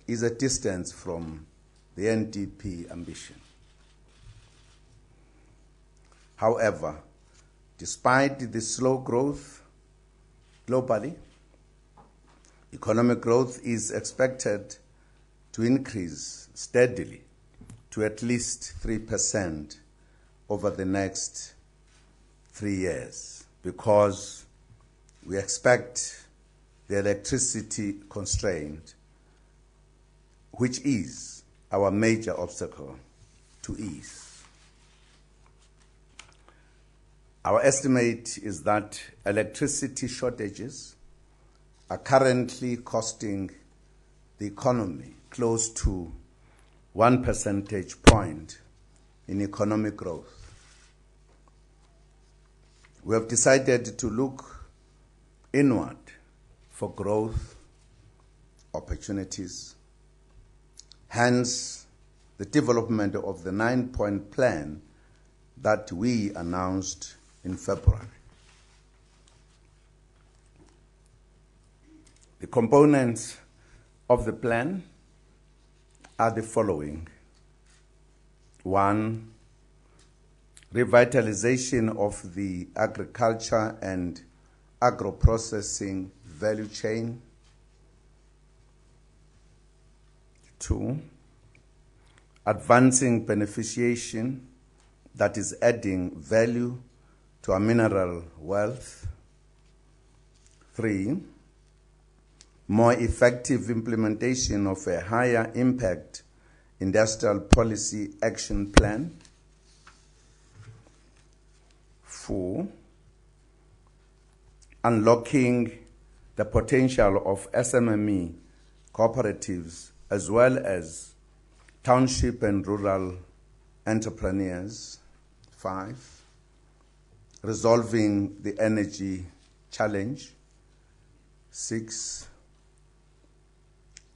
is a distance from the NDP ambition. However, despite the slow growth globally, economic growth is expected to increase steadily to at least 3% over the next 3 years, because we expect the electricity constraint, which is our major obstacle, to ease. Our estimate is that electricity shortages are currently costing the economy close to 1 percentage point in economic growth. We have decided to look inward for growth opportunities. Hence, the development of the 9-point plan that we announced in February. The components of the plan are the following. 1, revitalization of the agriculture and agro-processing value chain. 2, advancing beneficiation, that is adding value to our mineral wealth. 3, more effective implementation of a higher impact industrial policy action plan. 4, unlocking the potential of SMME cooperatives as well as township and rural entrepreneurs. 5, resolving the energy challenge. 6,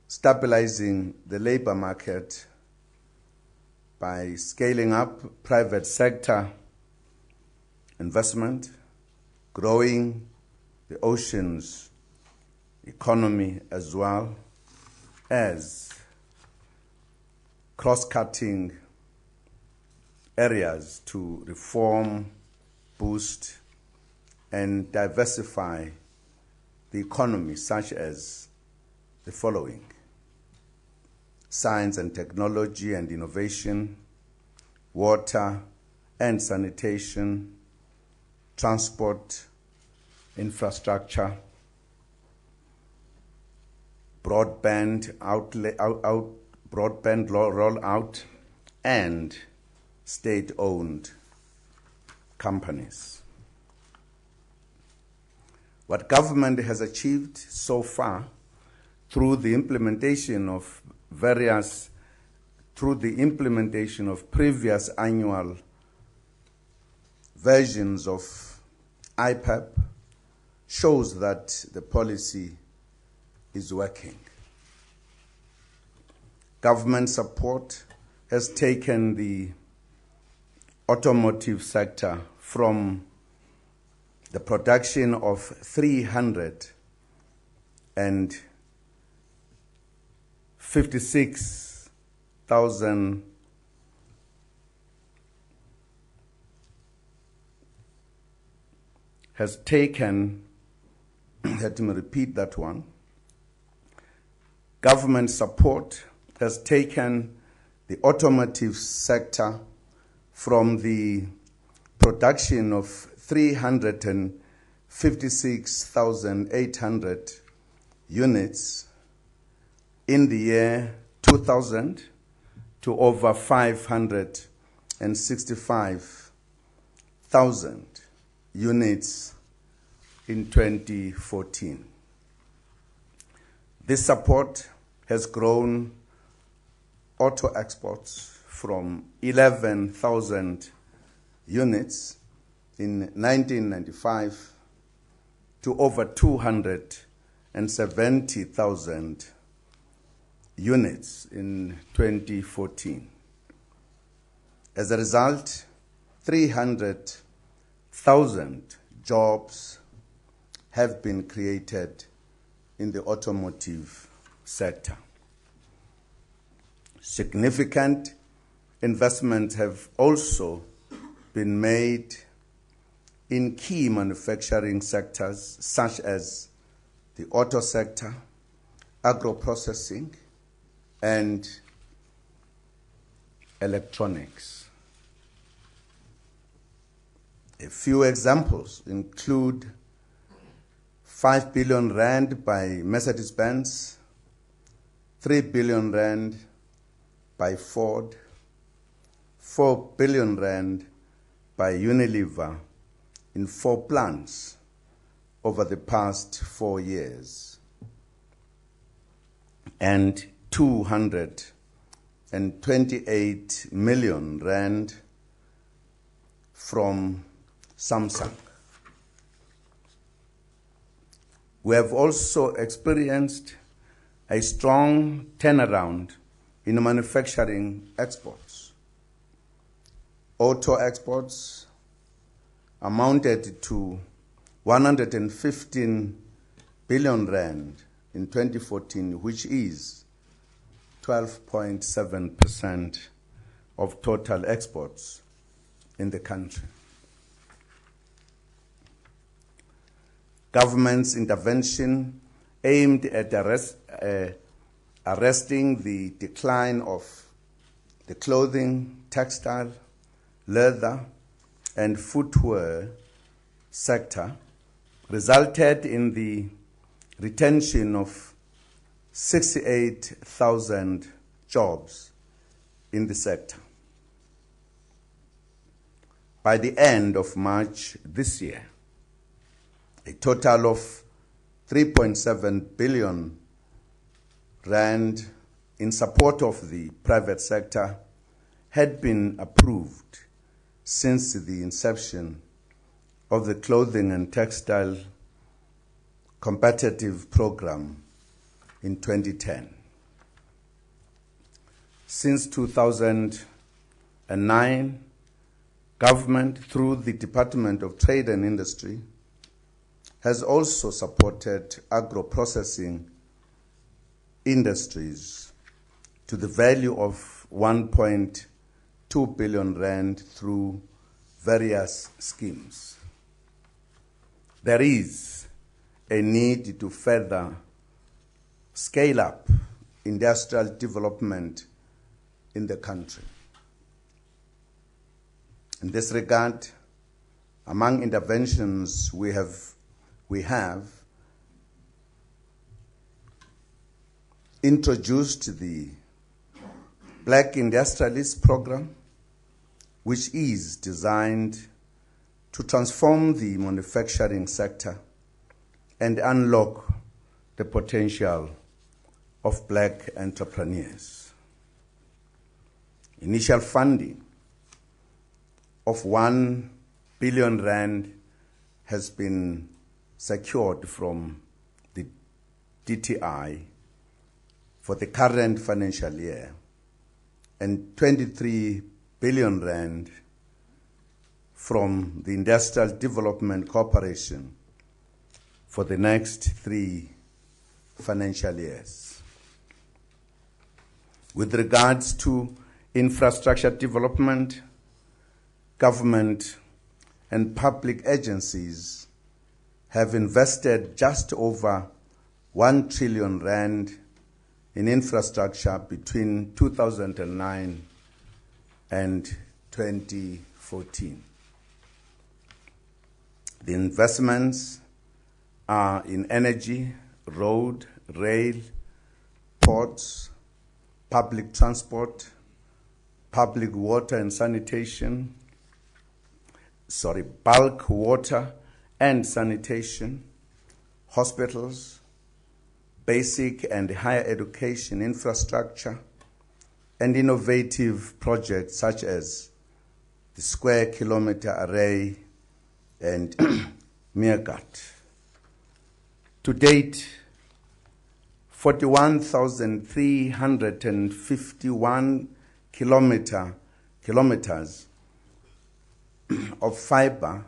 stabilizing the labor market by scaling up private sector investment, growing the oceans economy, as well as cross-cutting areas to reform, boost, and diversify the economy, such as the following: science and technology and innovation, water and sanitation, transport, infrastructure, broadband rollout, and state-owned companies. What government has achieved so far through the implementation of previous annual versions of IPAP shows that the policy is working. Government support has taken the automotive sector from the production of 356,000 has taken, let me repeat that one. Government support has taken the automotive sector from the production of 356,800 units in the year 2000 to over 565,000 units in 2014. This support has grown auto exports from 11,000 units in 1995 to over 270,000 units in 2014. As a result, 300,000 jobs have been created in the automotive sector. Significant investments have also been made in key manufacturing sectors such as the auto sector, agro-processing, and electronics. A few examples include 5 billion rand by Mercedes-Benz, 3 billion rand by Ford, 4 billion rand by Unilever in 4 plants over the past 4 years, and 228 million rand from Samsung. We have also experienced a strong turnaround in manufacturing exports. Auto exports amounted to 115 billion rand in 2014, which is 12.7% of total exports in the country. Government's intervention aimed at arresting the decline of the clothing, textile, leather, and footwear sector resulted in the retention of 68,000 jobs in the sector. By the end of March this year, a total of 3.7 billion rand in support of the private sector had been approved since the inception of the Clothing and Textile Competitive Program in 2010. Since 2009, government, through the Department of Trade and Industry, has also supported agro-processing industries to the value of 1.2 billion rand through various schemes. There is a need to further scale up industrial development in the country. In this regard, among interventions we have introduced the Black Industrialist Program, which is designed to transform the manufacturing sector and unlock the potential of black entrepreneurs. Initial funding of 1 billion rand has been secured from the DTI for the current financial year, and 23 billion rand from the Industrial Development Corporation for the next 3 financial years. With regards to infrastructure development, government and public agencies have invested just over 1 trillion rand in infrastructure between 2009 and 2014. The investments are in energy, road, rail, ports, public transport, public water and sanitation, bulk water and sanitation, hospitals, basic and higher education infrastructure, and innovative projects such as the Square Kilometre Array and Meerkat. To date, 41,351 kilometers of fiber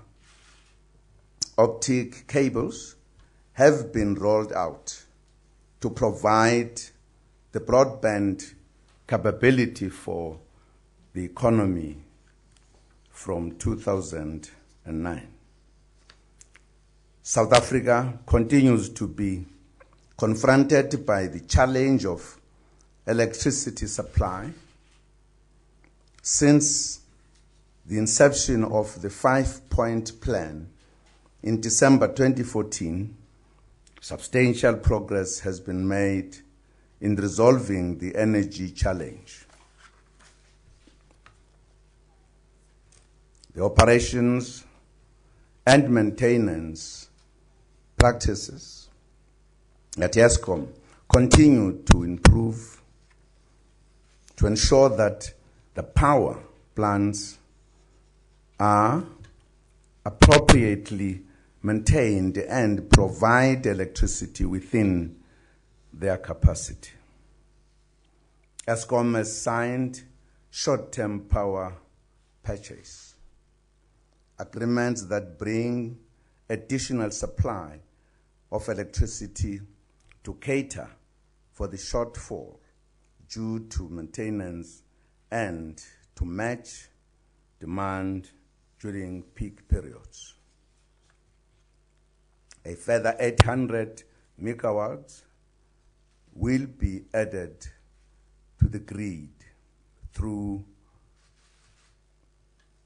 optic cables have been rolled out to provide the broadband capability for the economy from 2009. South Africa continues to be confronted by the challenge of electricity supply. Since the inception of the 5-point plan in December 2014, substantial progress has been made in resolving the energy challenge. The operations and maintenance practices at Eskom continue to improve to ensure that the power plants are appropriately maintained and provide electricity within their capacity. Eskom has signed short-term power purchase agreements that bring additional supply of electricity to cater for the shortfall due to maintenance and to match demand during peak periods. A further 800 megawatts will be added to the grid through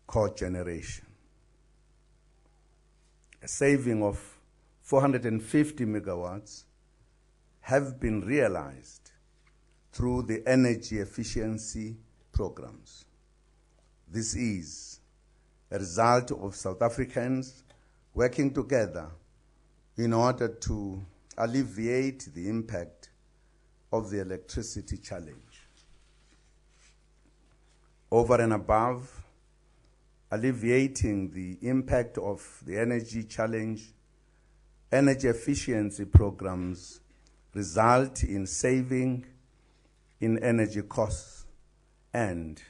cogeneration. A saving of 450 megawatts have been realized through the energy efficiency programs. This is a result of South Africans working together in order to alleviate the impact of the electricity challenge. Over and above alleviating the impact of the energy challenge, energy efficiency programs result in saving in energy costs and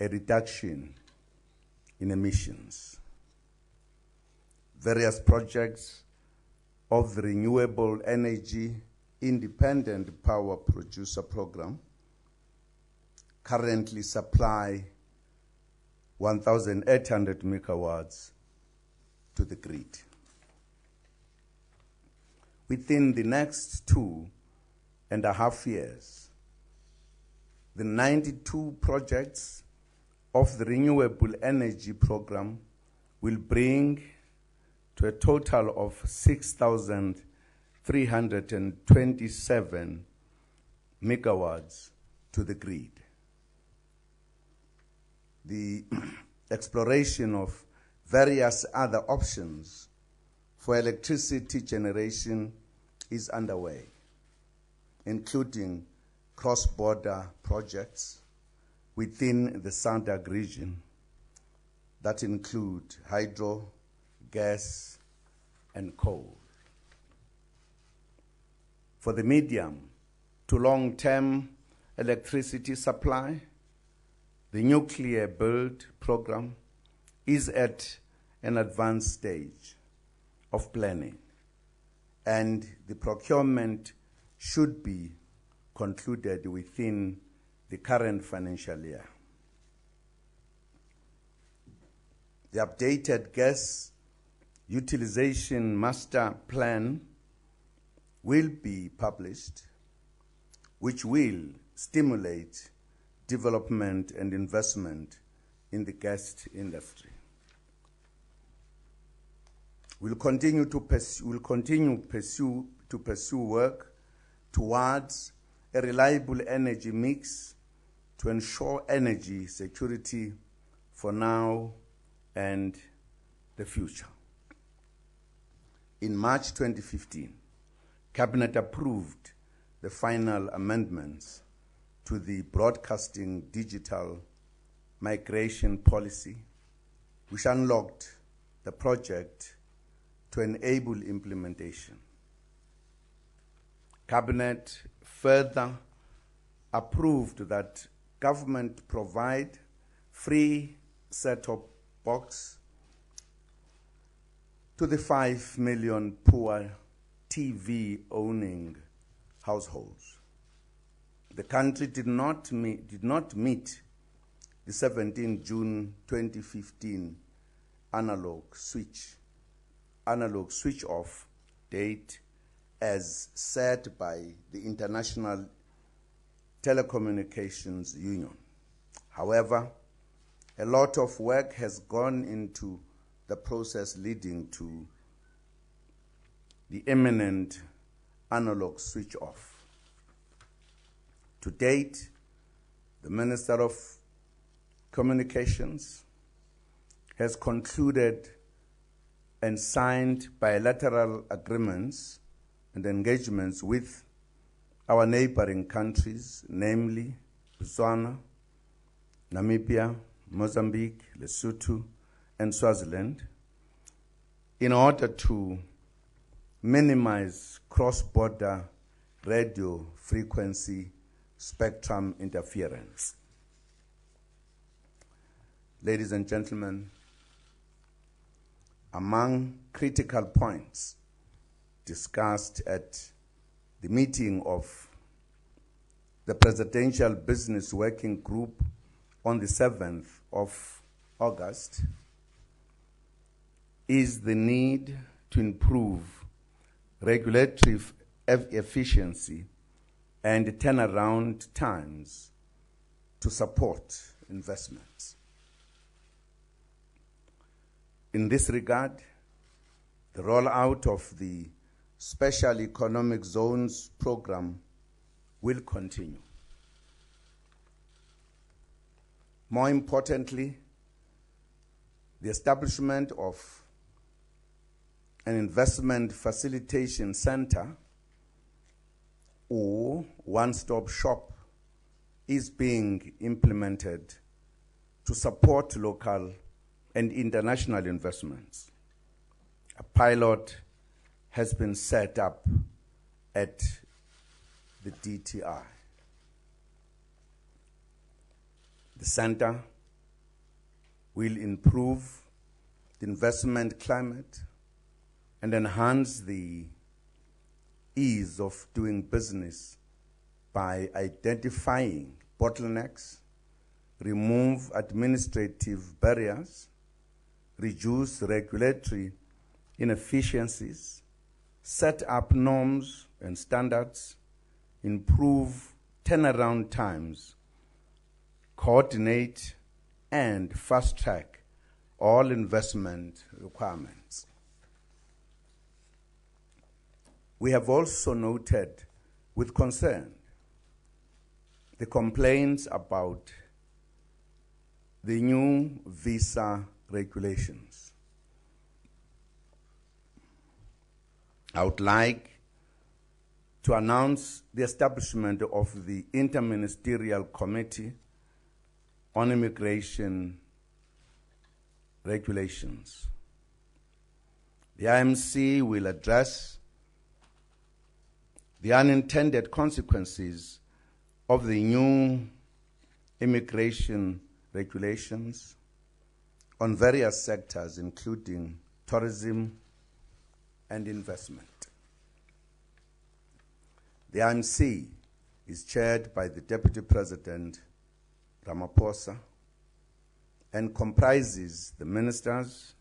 a reduction in emissions. Various projects of the Renewable Energy Independent Power Producer Program currently supply 1,800 megawatts to the grid. Within the next 2.5 years, the 92 projects of the Renewable Energy Program will bring to a total of 6,327 megawatts to the grid. The exploration of various other options for electricity generation is underway, including cross-border projects within the SADC region that include hydro, gas, and coal. For the medium to long-term electricity supply, the nuclear build program is at an advanced stage of planning, and the procurement should be concluded within the current financial year. The updated gas utilization master plan will be published, which will stimulate development and investment in the gas industry. We'll continue to pursue work towards a reliable energy mix to ensure energy security for now and the future. In March 2015, Cabinet approved the final amendments to the Broadcasting Digital Migration Policy, which unlocked the project to enable implementation. Cabinet further approved that government provide free set-top box to the 5 million poor TV-owning households. the country did not meet the 17 June 2015 analog switch off date as set by the International Telecommunications Union. However, a lot of work has gone into the process leading to the imminent analog switch off. To date, the Minister of Communications has concluded and signed bilateral agreements and engagements with our neighboring countries, namely Botswana, Namibia, Mozambique, Lesotho, and Swaziland, in order to minimize cross-border radio frequency spectrum interference. Ladies and gentlemen, among critical points discussed at the meeting of the Presidential Business Working Group on the 7th of August is the need to improve regulatory efficiency and turnaround times to support investments. In this regard, the rollout of the Special Economic Zones program will continue. More importantly, the establishment of an investment facilitation center or one-stop shop is being implemented to support local and international investments. A pilot has been set up at the DTI. The center will improve the investment climate and enhance the ease of doing business by identifying bottlenecks, remove administrative barriers, reduce regulatory inefficiencies, set up norms and standards, improve turnaround times, coordinate and fast-track all investment requirements. We have also noted with concern the complaints about the new visa regulations. I would like to announce the establishment of the Interministerial Committee on Immigration Regulations. The IMC will address the unintended consequences of the new immigration regulations on various sectors, including tourism and investment. The IMC is chaired by the Deputy President Ramaphosa and comprises the Ministers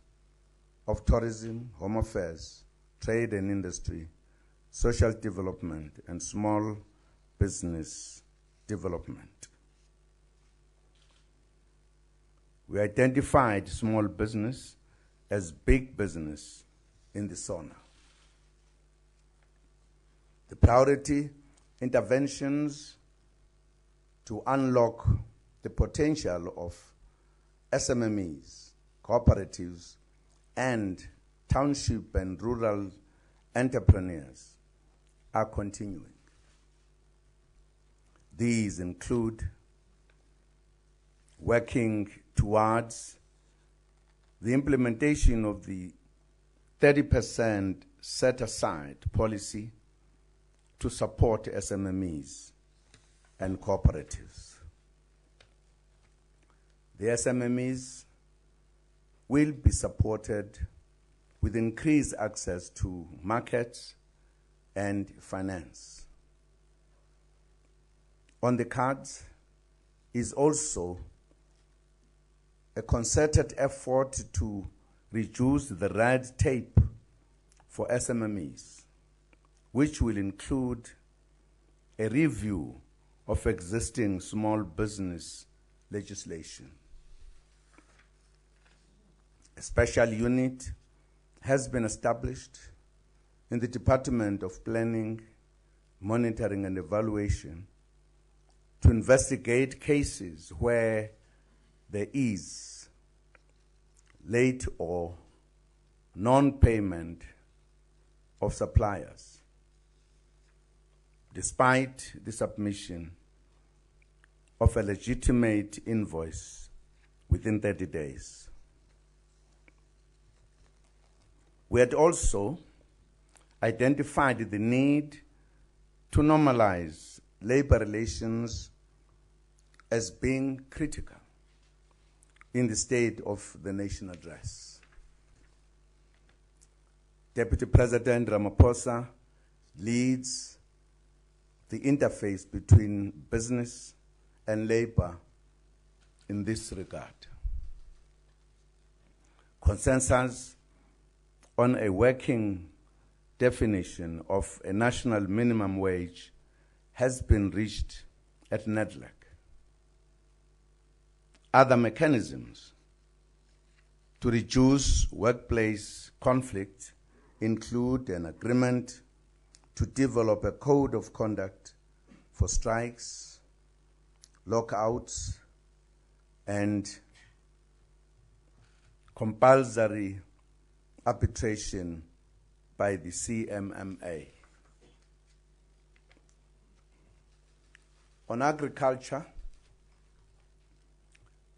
of Tourism, Home Affairs, Trade and Industry, Social Development, and Small Business Development. We identified small business as big business in the SONA. The priority interventions to unlock the potential of SMMEs, cooperatives, and township and rural entrepreneurs are continuing. These include working towards the implementation of the 30% set-aside policy to support SMMEs and cooperatives. The SMMEs will be supported with increased access to markets and finance. On the cards is also a concerted effort to reduce the red tape for SMMEs, which will include a review of existing small business legislation. A special unit has been established in the Department of Planning, Monitoring and Evaluation to investigate cases where there is late or non-payment of suppliers, despite the submission of a legitimate invoice within 30 days. We had also identified the need to normalize labor relations as being critical in the State of the Nation address. Deputy President Ramaphosa leads the interface between business and labor in this regard. Consensus on a working definition of a national minimum wage has been reached at NEDLAC. Other mechanisms to reduce workplace conflict include an agreement to develop a code of conduct for strikes, lockouts, and compulsory arbitration by the CMMA. On agriculture,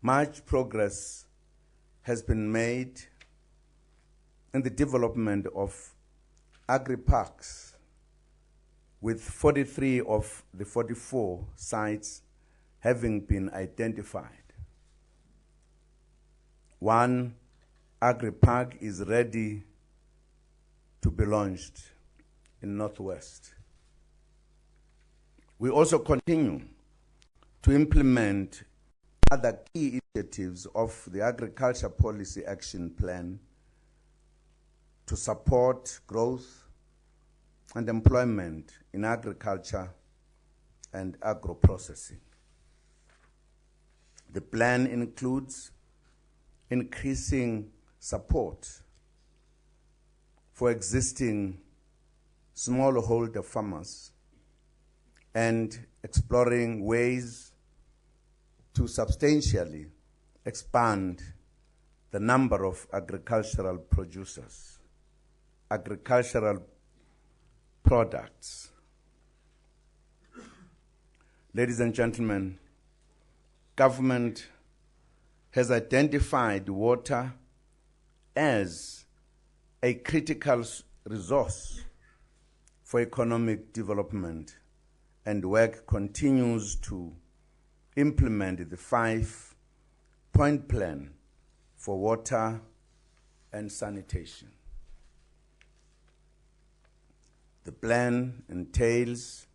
much progress has been made in the development of agri-parks, with 43 of the 44 sites having been identified. One agri-park is ready to be launched in Northwest. We also continue to implement other key initiatives of the Agriculture Policy Action Plan to support growth and employment in agriculture and agro-processing. The plan includes increasing support for existing smallholder farmers and exploring ways to substantially expand the number of agricultural producers, agricultural products. Ladies and gentlemen, government has identified water as a critical resource for economic development, and work continues to implement the 5-point plan for water and sanitation. The plan entails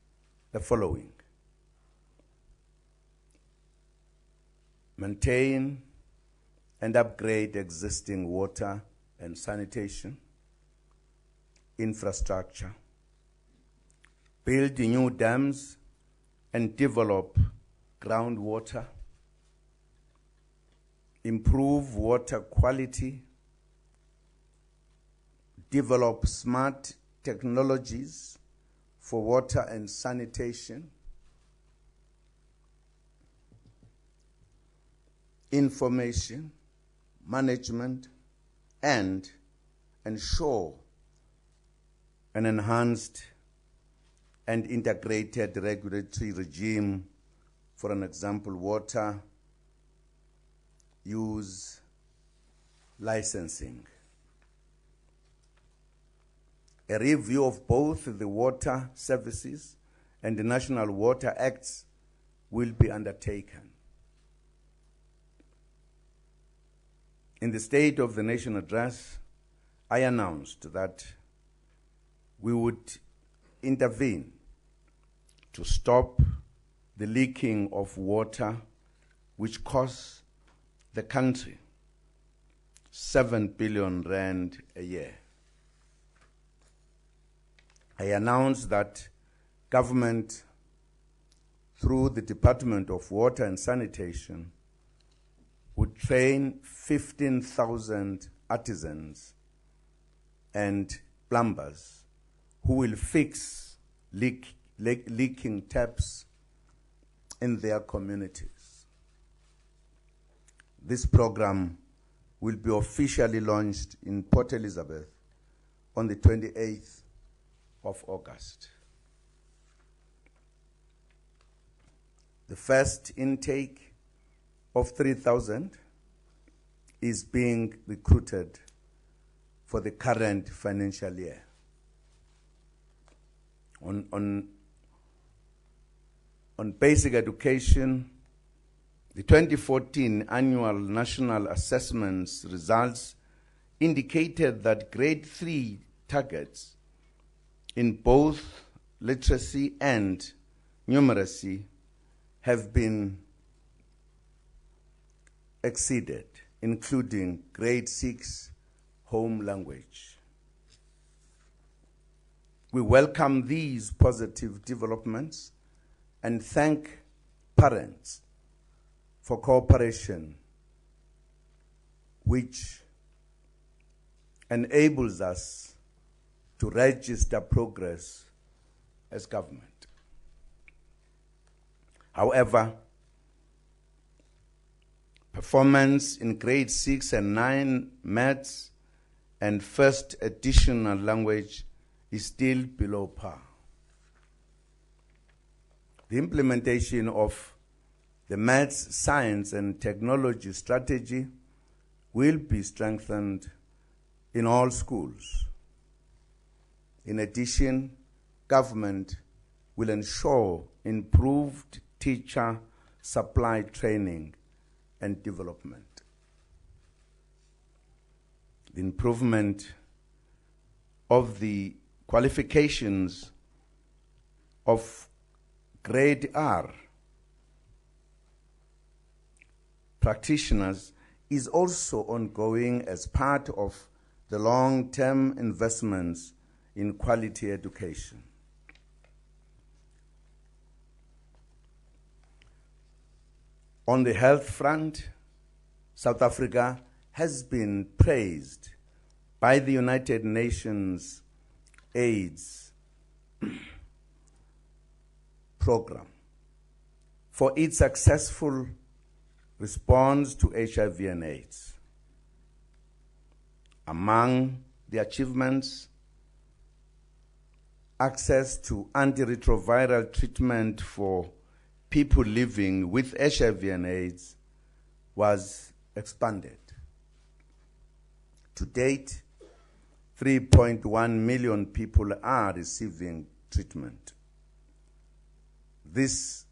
the following: maintain and upgrade existing water and sanitation infrastructure, build new dams and develop groundwater, improve water quality, develop smart technologies for water and sanitation, information, management, and ensure an enhanced and integrated regulatory regime, for an example, water use licensing. A review of both the Water Services and the National Water Acts will be undertaken. In the State of the Nation address, I announced that we would intervene to stop the leaking of water, which costs the country 7 billion rand a year. I announced that government, through the Department of Water and Sanitation, would train 15,000 artisans and plumbers who will fix leaking taps in their communities. This program will be officially launched in Port Elizabeth on the 28th of August. The first intake of 3,000 is being recruited for the current financial year. On basic education, the 2014 annual national assessments results indicated that grade 3 targets in both literacy and numeracy have been exceeded, including grade 6 home language. We welcome these positive developments and thank parents for cooperation, which enables us to register progress as government. However, performance in grade 6 and 9 maths and first additional language is still below par. The implementation of the maths, science, and technology strategy will be strengthened in all schools. In addition, government will ensure improved teacher supply training and development. The improvement of the qualifications of grade R practitioners is also ongoing as part of the long-term investments in quality education. On the health front, South Africa has been praised by the United Nations AIDS program for its successful response to HIV and AIDS. Among the achievements, access to antiretroviral treatment for people living with HIV and AIDS was expanded. To date, 3.1 million people are receiving treatment. This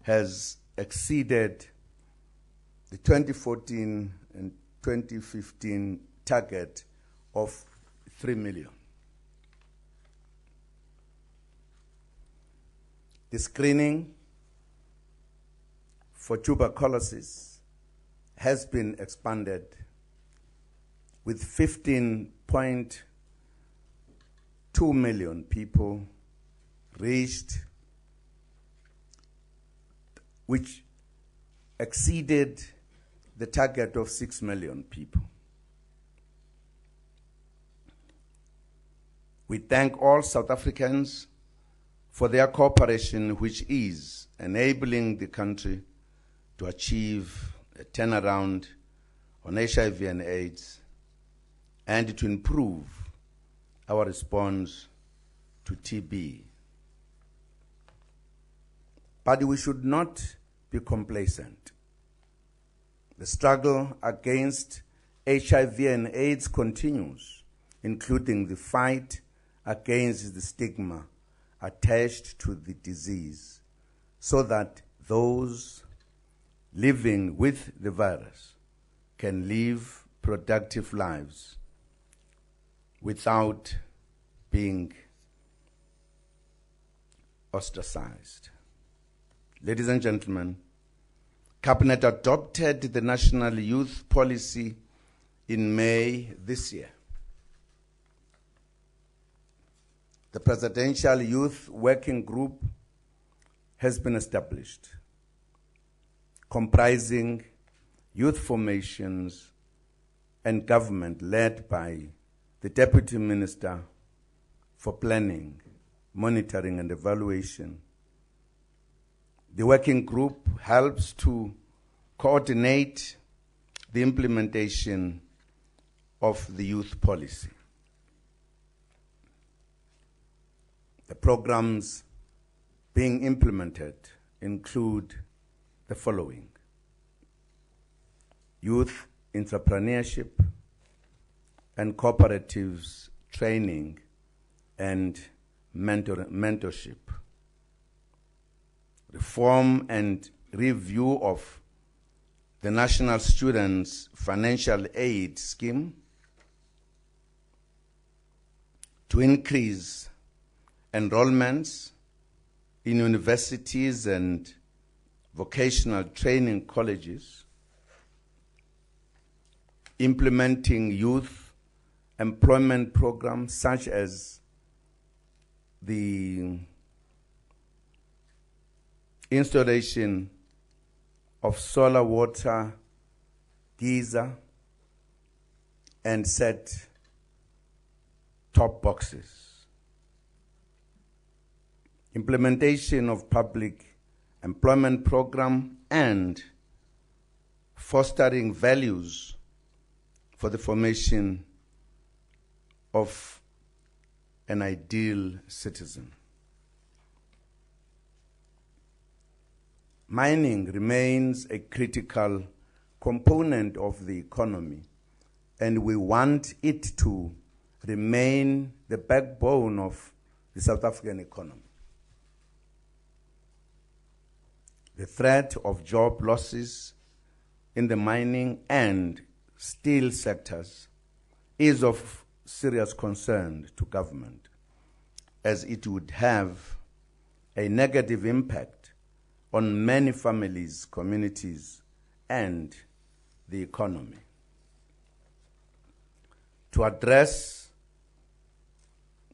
has exceeded the 2014 and 2015 target of 3 million. The screening for tuberculosis has been expanded with 15.2 million people reached, which exceeded the target of 6 million people. We thank all South Africans for their cooperation, which is enabling the country to achieve a turnaround on HIV and AIDS and to improve our response to TB. But we should not be complacent. The struggle against HIV and AIDS continues, including the fight against the stigma attached to the disease, so that those living with the virus can live productive lives without being ostracized. Ladies and gentlemen, Cabinet adopted the National Youth Policy in May this year. The Presidential Youth Working Group has been established, comprising youth formations and government led by the Deputy Minister for Planning, Monitoring and Evaluation. The working group helps to coordinate the implementation of the youth policy. The programs being implemented include the following: youth entrepreneurship and cooperatives training and mentorship, reform and review of the National Students Financial Aid Scheme to increase enrollments in universities and vocational training colleges, implementing youth employment programs such as the installation of solar water geyser and set-top boxes, implementation of public employment program, and fostering values for the formation of an ideal citizen. Mining remains a critical component of the economy, and we want it to remain the backbone of the South African economy. The threat of job losses in the mining and steel sectors is of serious concern to government, as it would have a negative impact on many families, communities, and the economy. To address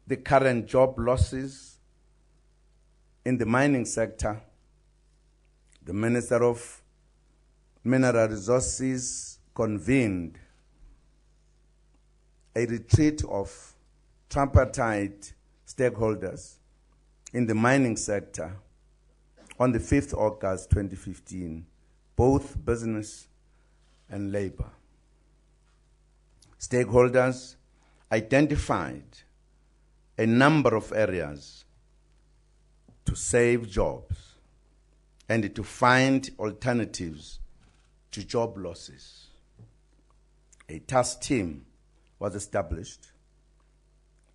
the current job losses in the mining sector, the Minister of Mineral Resources convened a retreat of tripartite stakeholders in the mining sector on the 5th August 2015, both business and labor. Stakeholders identified a number of areas to save jobs and to find alternatives to job losses. A task team was established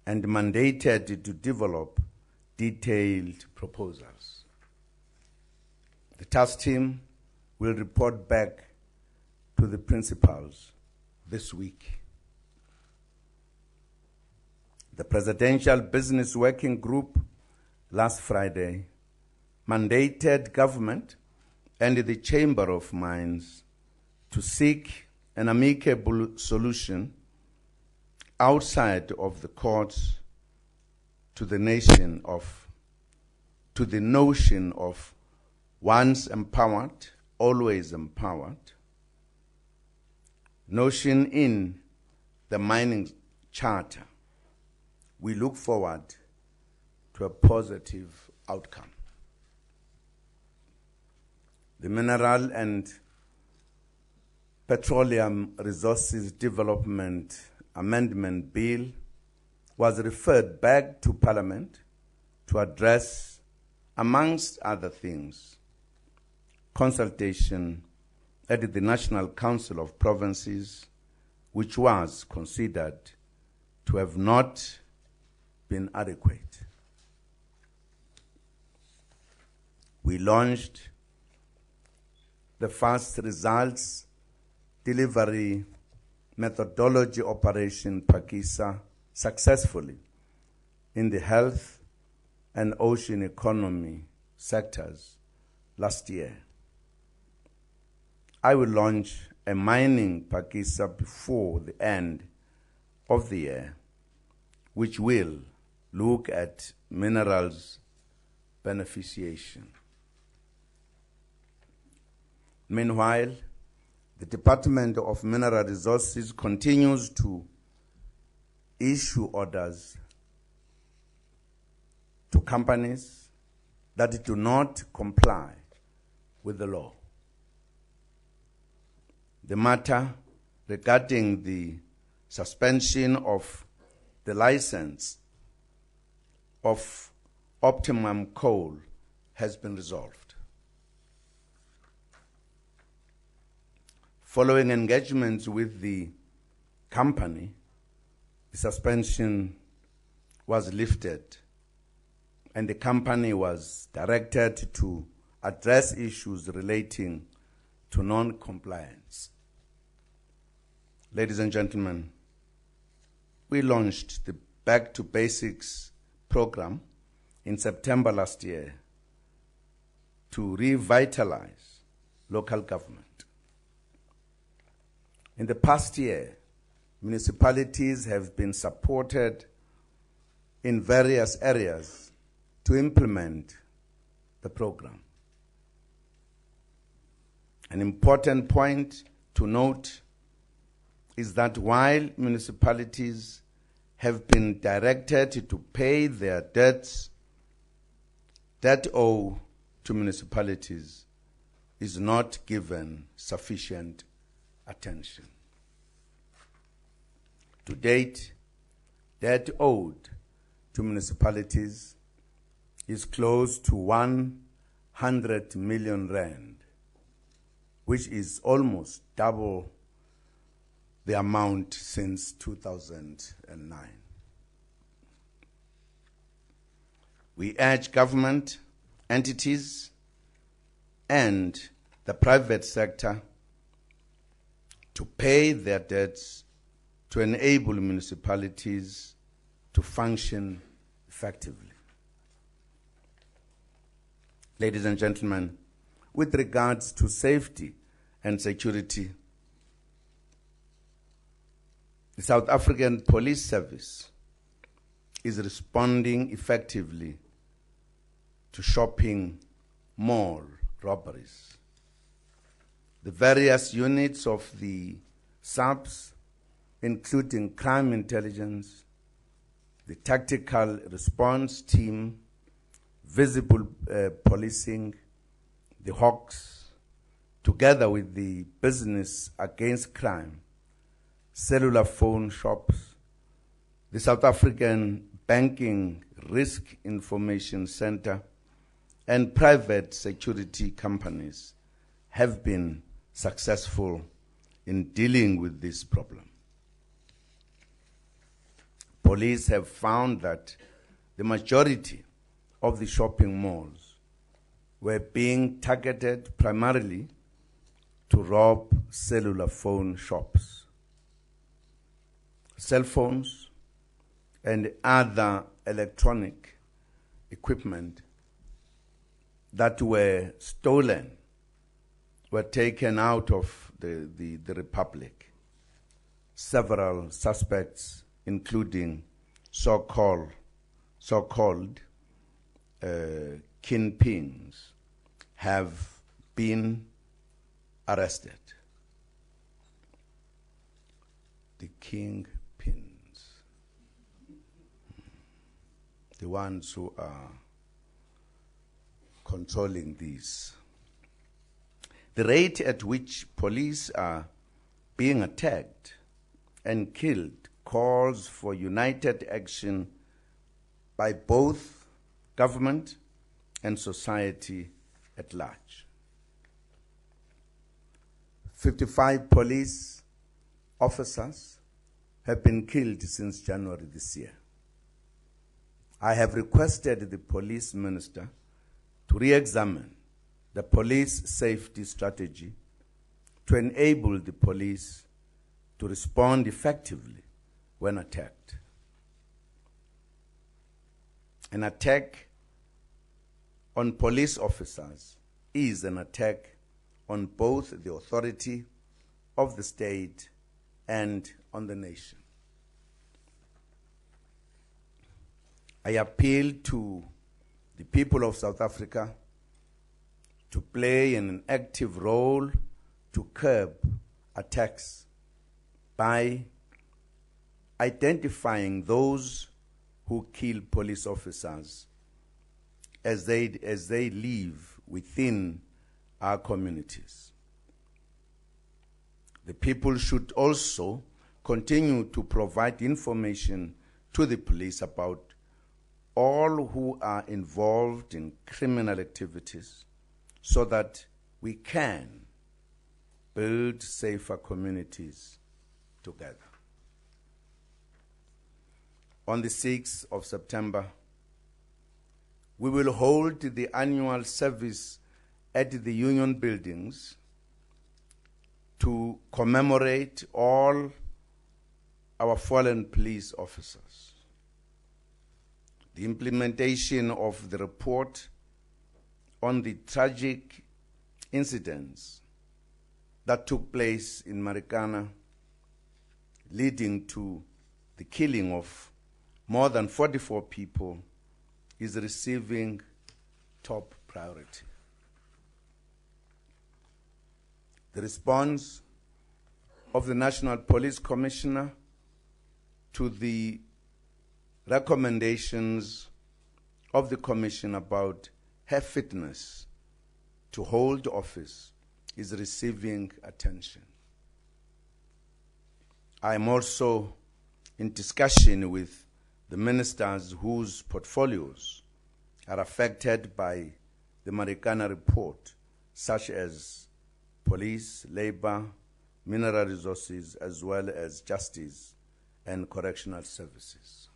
and mandated to develop detailed proposals. The task team will report back to the principals this week. The Presidential Business Working Group last Friday mandated government and the Chamber of Mines to seek an amicable solution outside of the courts to the notion of once empowered, always empowered, notion in the mining charter. We look forward to a positive outcome. The Mineral and Petroleum Resources Development Amendment Bill was referred back to Parliament to address, amongst other things, consultation at the National Council of Provinces, which was considered to have not been adequate. We launched the first results delivery methodology operation Pakisa successfully in the health and ocean economy sectors last year, I will launch a mining pakisa before the end of the year, which will look at minerals beneficiation. Meanwhile, the Department of Mineral Resources continues to issue orders to companies that do not comply with the law. The matter regarding the suspension of the license of Optimum Coal has been resolved. Following engagements with the company, the suspension was lifted and the company was directed to address issues relating to non-compliance. Ladies and gentlemen, we launched the Back to Basics program in September last year to revitalize local government. In the past year, municipalities have been supported in various areas to implement the program. An important point to note is that while municipalities have been directed to pay their debts, debt owed to municipalities is not given sufficient attention. To date, debt owed to municipalities is close to 100 million rand, which is almost double the amount since 2009. We urge government entities and the private sector to pay their debts to enable municipalities to function effectively. Ladies and gentlemen, with regards to safety and security, the South African Police Service is responding effectively to shopping mall robberies. The various units of the SABC, including crime intelligence, the tactical response team, visible policing, the Hawks, together with the business against crime, cellular phone shops, the South African Banking Risk Information Center, and private security companies have been successful in dealing with this problem. Police have found that the majority of the shopping malls were being targeted primarily to rob cellular phone shops. Cell phones and other electronic equipment that were stolen were taken out of the Republic. Several suspects, including so-called kingpins, have been arrested. The kingpins, the ones who are controlling these. The rate at which police are being attacked and killed calls for united action by both government and society at large. 55 police officers have been killed since January this year. I have requested the police minister to re-examine the police safety strategy to enable the police to respond effectively when attacked. An attack on police officers is an attack on both the authority of the state and on the nation. I appeal to the people of South Africa to play an active role to curb attacks by identifying those who kill police officers as they live within our communities. The people should also continue to provide information to the police about all who are involved in criminal activities so that we can build safer communities together. On the 6th of September, we will hold the annual service at the Union Buildings to commemorate all our fallen police officers. The implementation of the report on the tragic incidents that took place in Marikana, leading to the killing of more than 44 people, is receiving top priority. The response of the National Police Commissioner to the recommendations of the Commission about her fitness to hold office is receiving attention. I am also in discussion with the ministers whose portfolios are affected by the Marikana report, such as police, labor, mineral resources, as well as justice and correctional services.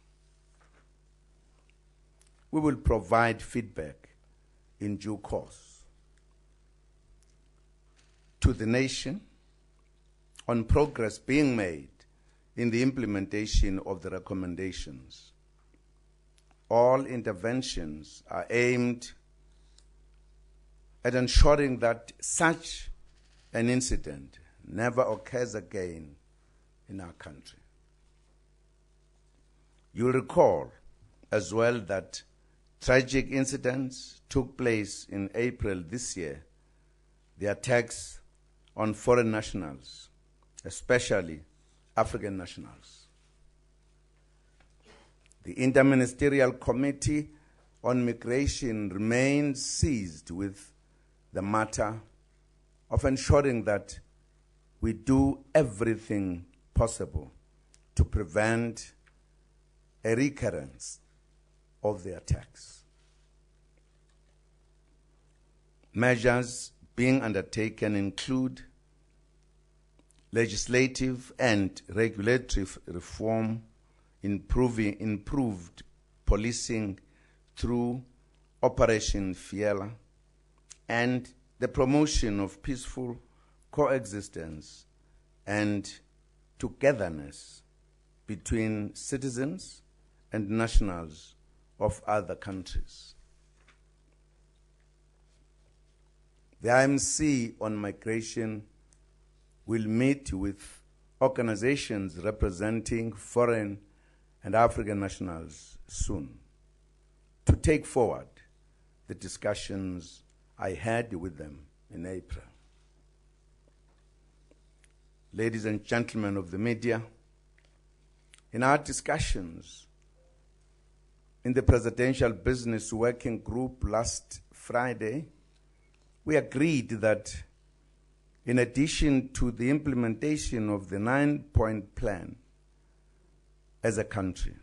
We will provide feedback in due course to the nation on progress being made in the implementation of the recommendations. All interventions are aimed at ensuring that such an incident never occurs again in our country. You'll recall as well that tragic incidents took place in April this year, the attacks on foreign nationals, especially African nationals. The Interministerial Committee on Migration remains seized with the matter of ensuring that we do everything possible to prevent a recurrence of the attacks. Measures being undertaken include legislative and regulatory reform, improved policing through Operation Fiela, and the promotion of peaceful coexistence and togetherness between citizens and nationals of other countries. The IMC on migration will meet with organizations representing foreign and African nationals soon to take forward the discussions I had with them in April. Ladies and gentlemen of the media, in our discussions in the Presidential Business Working Group last Friday, we agreed that in addition to the implementation of the 9-point plan, as a country,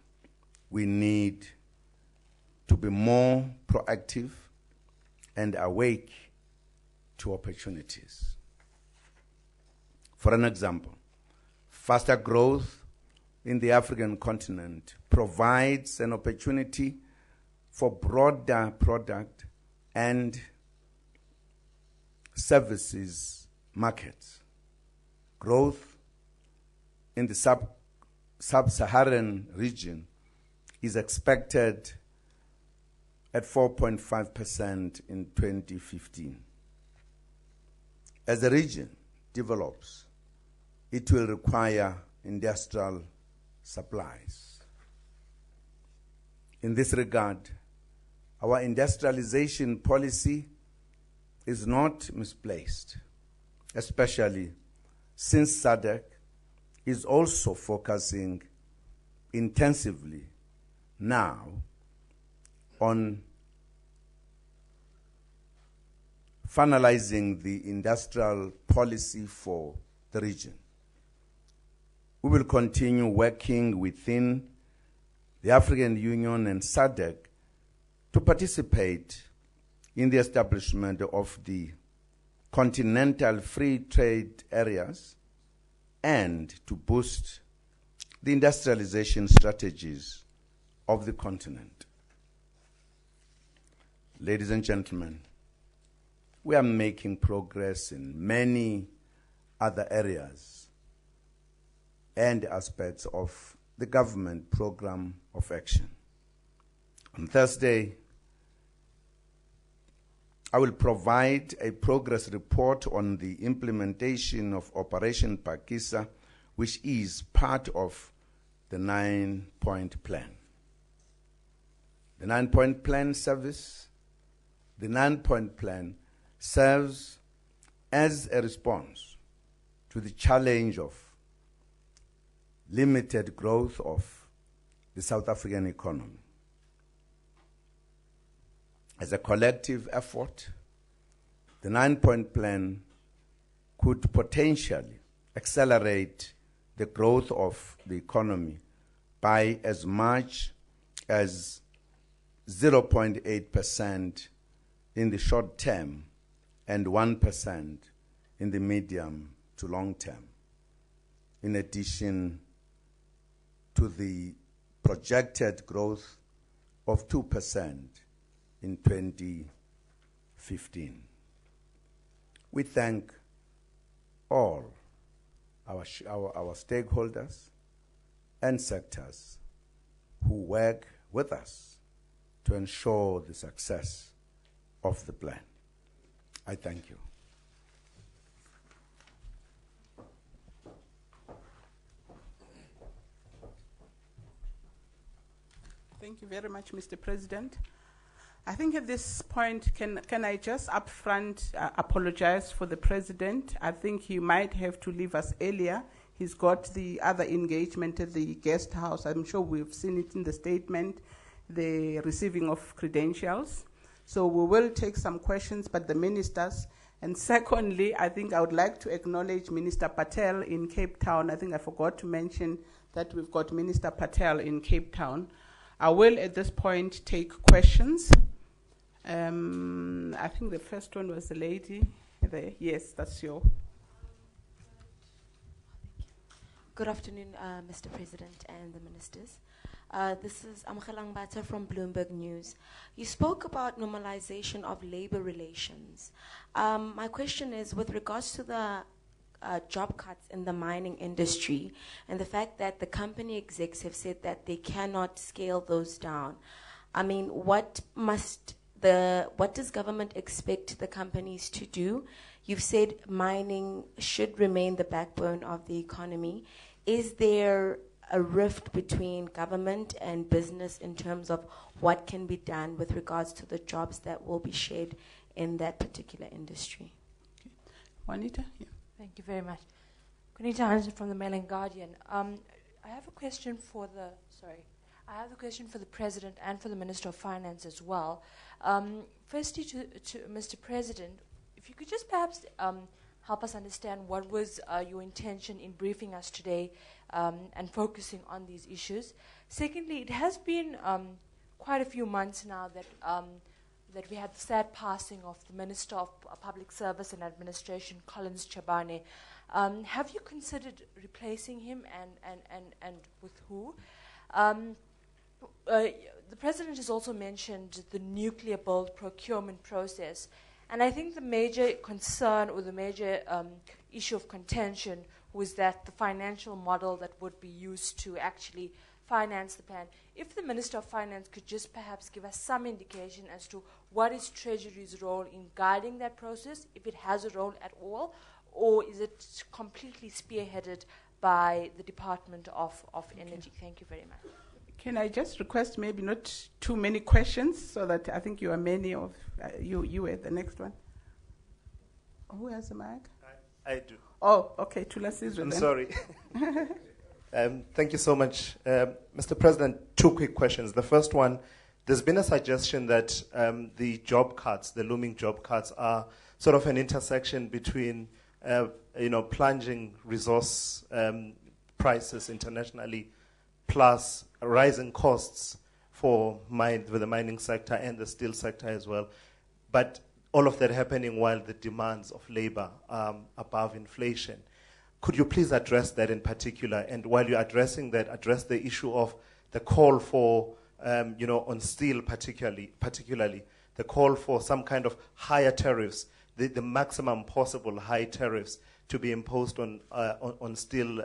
we need to be more proactive and awake to opportunities. For an example, faster growth in the African continent provides an opportunity for broader product and services markets. Growth in the sub-Saharan region is expected at 4.5% in 2015. as the region develops, it will require industrial supplies. In this regard, our industrialization policy is not misplaced, especially since SADC is also focusing intensively now on finalizing the industrial policy for the region. We will continue working within the African Union and SADC to participate in the establishment of the continental free trade areas and to boost the industrialization strategies of the continent. Ladies and gentlemen, we are making progress in many other areas and aspects of the government program of action. On Thursday, I will provide a progress report on the implementation of Operation Pakisa, which is part of the 9-point plan. The 9-point plan serves as a response to the challenge of limited growth of the South African economy. As a collective effort, the 9-point plan could potentially accelerate the growth of the economy by as much as 0.8% in the short term and 1% in the medium to long term, in addition to the projected growth of 2% in 2015. We thank all our stakeholders and sectors who work with us to ensure the success of the plan. I thank you. Thank you very much, Mr. President. I think at this point, can I just upfront apologize for the President? I think he might have to leave us earlier. He's got the other engagement at the guest house. I'm sure we've seen it in the statement, the receiving of credentials. So we will take some questions, but the ministers. And secondly, I think I would like to acknowledge Minister Patel in Cape Town. I think I forgot to mention that we've got Minister Patel in Cape Town. I will, at this point, take questions. I think the first one was the lady there. Yes, that's your. Good afternoon, Mr. President and the ministers. This is Amkhelang Bata from Bloomberg News. You spoke about normalization of labor relations. My question is, with regards to the job cuts in the mining industry and the fact that the company execs have said that they cannot scale those down, I mean, what does government expect the companies to do? You've said mining should remain the backbone of the economy. Is there a rift between government and business in terms of what can be done with regards to the jobs that will be shed in that particular industry? Okay. Juanita? Yeah. Thank you very much. Kunita Hansen from the Mail and Guardian. I have a question for the President and for the Minister of Finance as well. Firstly, to Mr. President, if you could just perhaps help us understand what was your intention in briefing us today and focusing on these issues. Secondly, it has been quite a few months now that we had the sad passing of the Minister of Public Service and Administration, Collins Chabane. Have you considered replacing him and with who? The President has also mentioned the nuclear build procurement process. And I think the major concern or the major issue of contention was that the financial model that would be used to actually finance the plan. If the Minister of Finance could just perhaps give us some indication as to what is Treasury's role in guiding that process, if it has a role at all, or is it completely spearheaded by the Department of Energy? Thank you very much. Can I just request maybe not too many questions, so that I think you are many of you were the next one. Who has the mic? I do. Oh, okay. Tulasizwe I'm then. sorry. Thank you so much. Mr. President, two quick questions. The first one, there's been a suggestion that the job cuts, the looming job cuts, are sort of an intersection between plunging resource prices internationally plus rising costs for the mining sector and the steel sector as well. But all of that happening while the demands of labor are above inflation. Could you please address that in particular? And while you're addressing that, address the issue of the call for, on steel particularly, the call for some kind of higher tariffs, the maximum possible high tariffs to be imposed on steel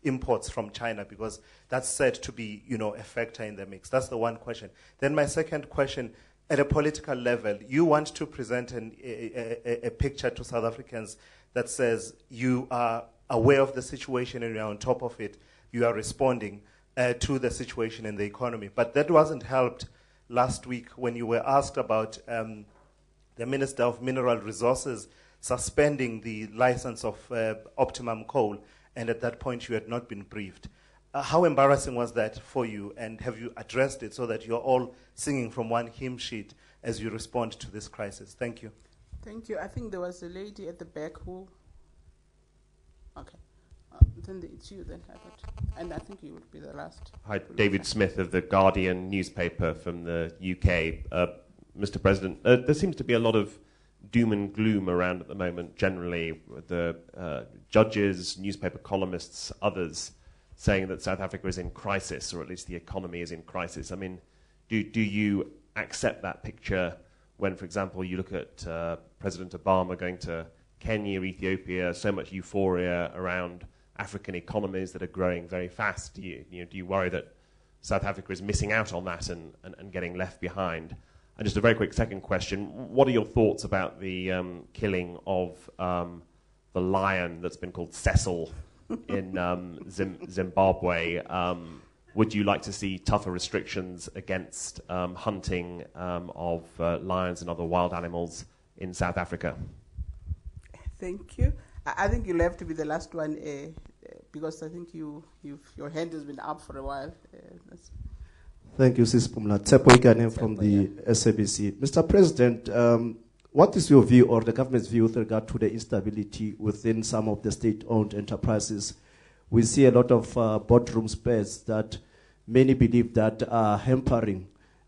imports from China, because that's said to be, a factor in the mix. That's the one question. Then my second question, at a political level, you want to present a picture to South Africans that says you are aware of the situation and you are on top of it. You are responding to the situation in the economy. But that wasn't helped last week when you were asked about the Minister of Mineral Resources suspending the license of Optimum Coal, and at that point you had not been briefed. How embarrassing was that for you, and have you addressed it so that you're all singing from one hymn sheet as you respond to this crisis? Thank you. Thank you. I think there was a lady at the back who... Okay. Then it's you then, Herbert. And I think you would be the last. Hi, David Smith of the Guardian newspaper from the UK. Mr. President, there seems to be a lot of doom and gloom around at the moment, generally, with the judges, newspaper columnists, others saying that South Africa is in crisis, or at least the economy is in crisis. I mean, do you accept that picture when, for example, you look at President Obama going to Kenya, Ethiopia, so much euphoria around African economies that are growing very fast? Do you worry that South Africa is missing out on that and getting left behind? And just a very quick second question, what are your thoughts about the killing of the lion that's been called Cecil in Zimbabwe? Would you like to see tougher restrictions against hunting of lions and other wild animals in South Africa? Thank you. I think you'll have to be the last one because I think your hand has been up for a while. Thank you, Sis Pumla. Tsepo Ikane from the SABC. Mr. President, what is your view or the government's view with regard to the instability within some of the state-owned enterprises? We see a lot of boardroom space that many believe that are hampering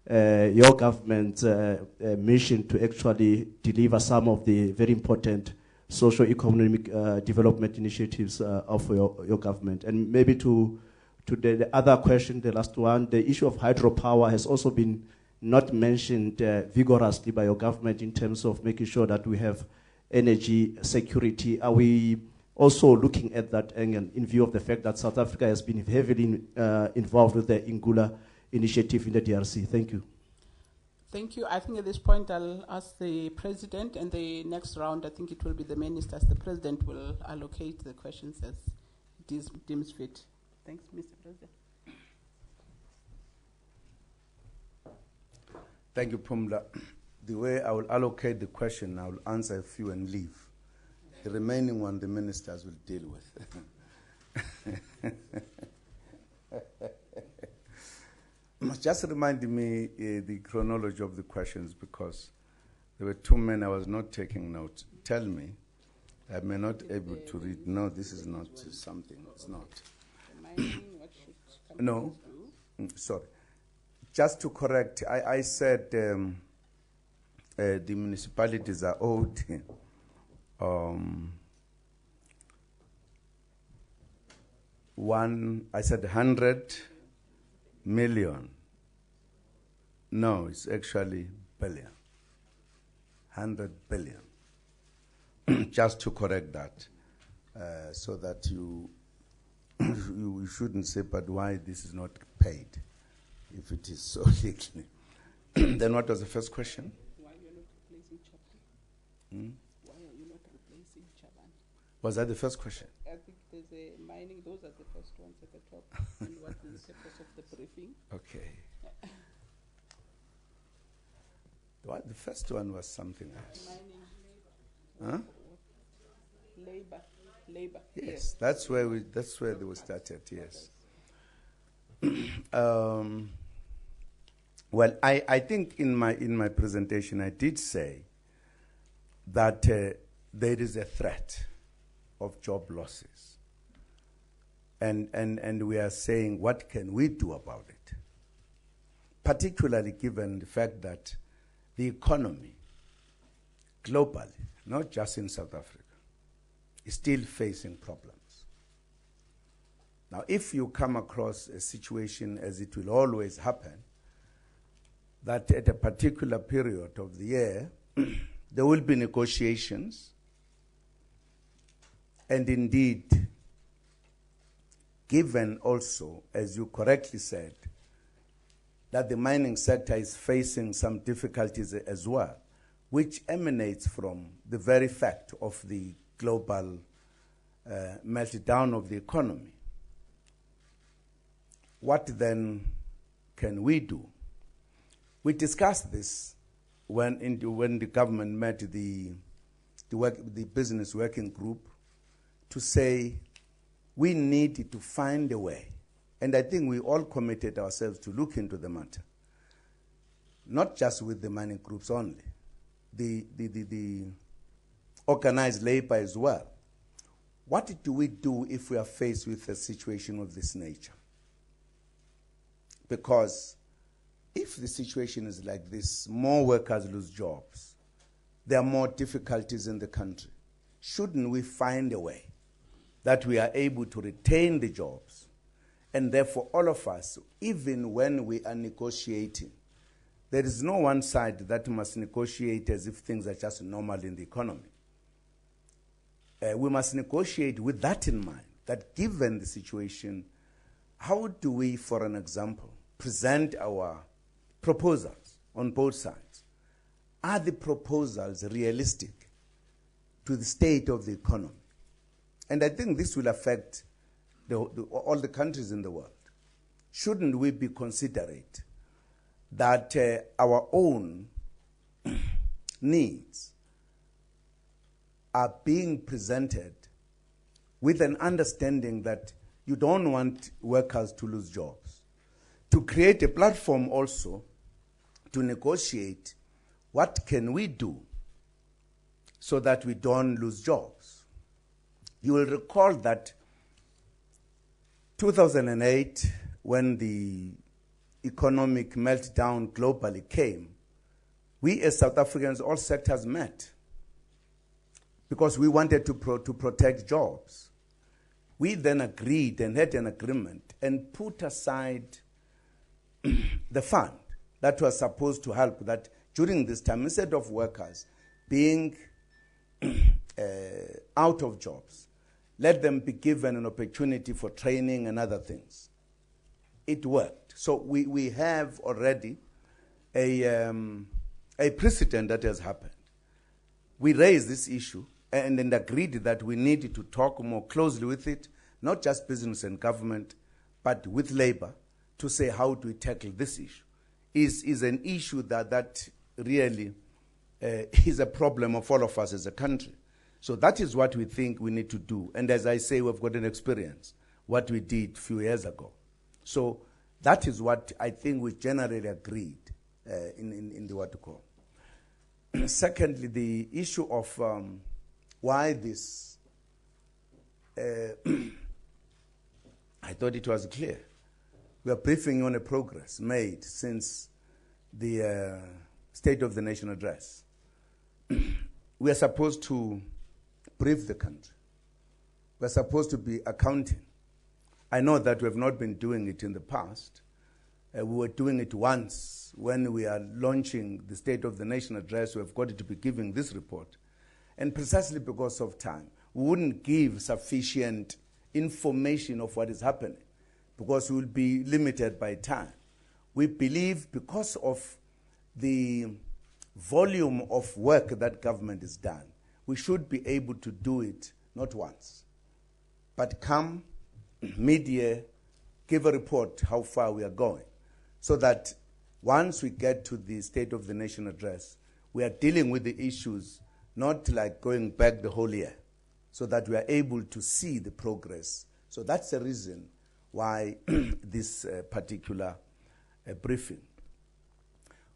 your government's mission to actually deliver some of the very important socio-economic development initiatives of your government. And maybe to the other question, the last one, the issue of hydropower has also been not mentioned vigorously by your government in terms of making sure that we have energy security. Are we also looking at that angle in view of the fact that South Africa has been heavily involved with the Ingula initiative in the DRC? Thank you. Thank you. I think at this point I'll ask the President, and the next round I think it will be the ministers. The President will allocate the questions as it deems fit. Thanks, Mr. President. Thank you, Pumla. The way I will allocate the question, I will answer a few and leave. The remaining one, the ministers will deal with. Just remind me the chronology of the questions, because there were too many. I was not taking notes. Tell me. I may not be able to read. No, this is not something. It's not. No. Sorry. Just to correct, I said the municipalities are owed I said 100 million. No, it's actually billion. 100 billion. Just to correct that, so that you shouldn't say, but why this is not paid, if it is so little. Then what was the first question? Why you're not replacing Chaban? Why are you not replacing Chaban? Was that the first question? I think there's a mining, those are the first ones at the top. And what is the purpose of the briefing? Okay. What? The first one was something else. Mining, Huh? labor. Yes, that's where they were started. Yes. Well, I think in my presentation I did say that there is a threat of job losses, and we are saying what can we do about it, particularly given the fact that the economy globally, not just in South Africa, is still facing problems. Now, if you come across a situation, as it will always happen, that at a particular period of the year, there will be negotiations, and indeed, given also, as you correctly said, that the mining sector is facing some difficulties as well, which emanates from the very fact of the global meltdown of the economy. What then can we do? We discussed this when the government met the business working group to say we need to find a way. And I think we all committed ourselves to look into the matter, not just with the mining groups only, the organized labor as well. What do we do if we are faced with a situation of this nature? Because if the situation is like this, more workers lose jobs, there are more difficulties in the country. Shouldn't we find a way that we are able to retain the jobs? And therefore, all of us, even when we are negotiating, there is no one side that must negotiate as if things are just normal in the economy. We must negotiate with that in mind, that given the situation, how do we, for an example, present our proposals on both sides? Are the proposals realistic to the state of the economy? And I think this will affect all the countries in the world. Shouldn't we be considerate that our own needs are being presented with an understanding that you don't want workers to lose jobs? To create a platform also to negotiate what can we do so that we don't lose jobs. You will recall that 2008, when the economic meltdown globally came, we as South Africans, all sectors met because we wanted to protect jobs. We then agreed and had an agreement and put aside the fund that was supposed to help that during this time, instead of workers being out of jobs, let them be given an opportunity for training and other things. It worked. So we have already a precedent that has happened. We raised this issue and then agreed that we needed to talk more closely with it, not just business and government, but with labor, to say how do we tackle this issue. Is an issue that really is a problem of all of us as a country. So that is what we think we need to do. And as I say, we've got an experience, what we did a few years ago. So that is what I think we generally agreed in the what to call. Secondly, the issue of why this, I thought it was clear. We are briefing on a progress made since the State of the Nation address. We are supposed to brief the country. We are supposed to be accounting. I know that we have not been doing it in the past. We were doing it once when we are launching the State of the Nation address. We have got to be giving this report. And precisely because of time, we wouldn't give sufficient information of what is happening because we will be limited by time. We believe because of the volume of work that government has done, we should be able to do it not once, but come mid-year, give a report how far we are going, so that once we get to the State of the Nation address, we are dealing with the issues, not like going back the whole year, so that we are able to see the progress. So that's the reason why this particular briefing.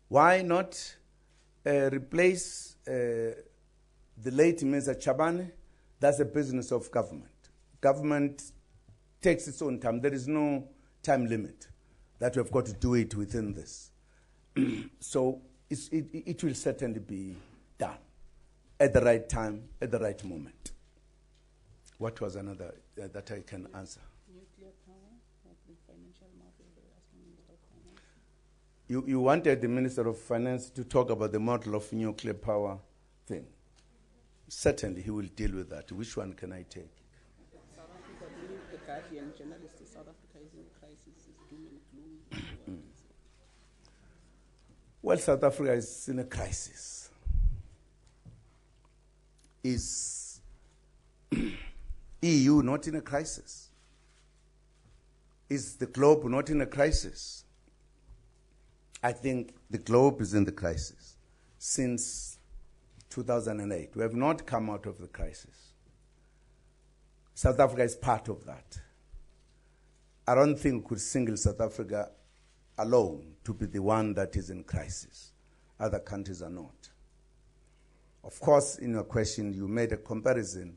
Why not replace the late Mr. Chabane? That's the business of government. Government takes its own time. There is no time limit that we have got to do it within this. So it will certainly be done at the right time, at the right moment. What was another that I can answer? Nuclear power, like the financial market, they were asking Minister of Finance. You wanted the Minister of Finance to talk about the model of nuclear power thing. Certainly he will deal with that. Which one can I take? South Africa, the Guardian journalist, South Africa is in a crisis, is doom and gloom. Well, South Africa is in a crisis. Is EU not in a crisis? Is the globe not in a crisis? I think the globe is in the crisis since 2008. We have not come out of the crisis. South Africa is part of that. I don't think we could single South Africa alone to be the one that is in crisis. Other countries are not. Of course, in your question, you made a comparison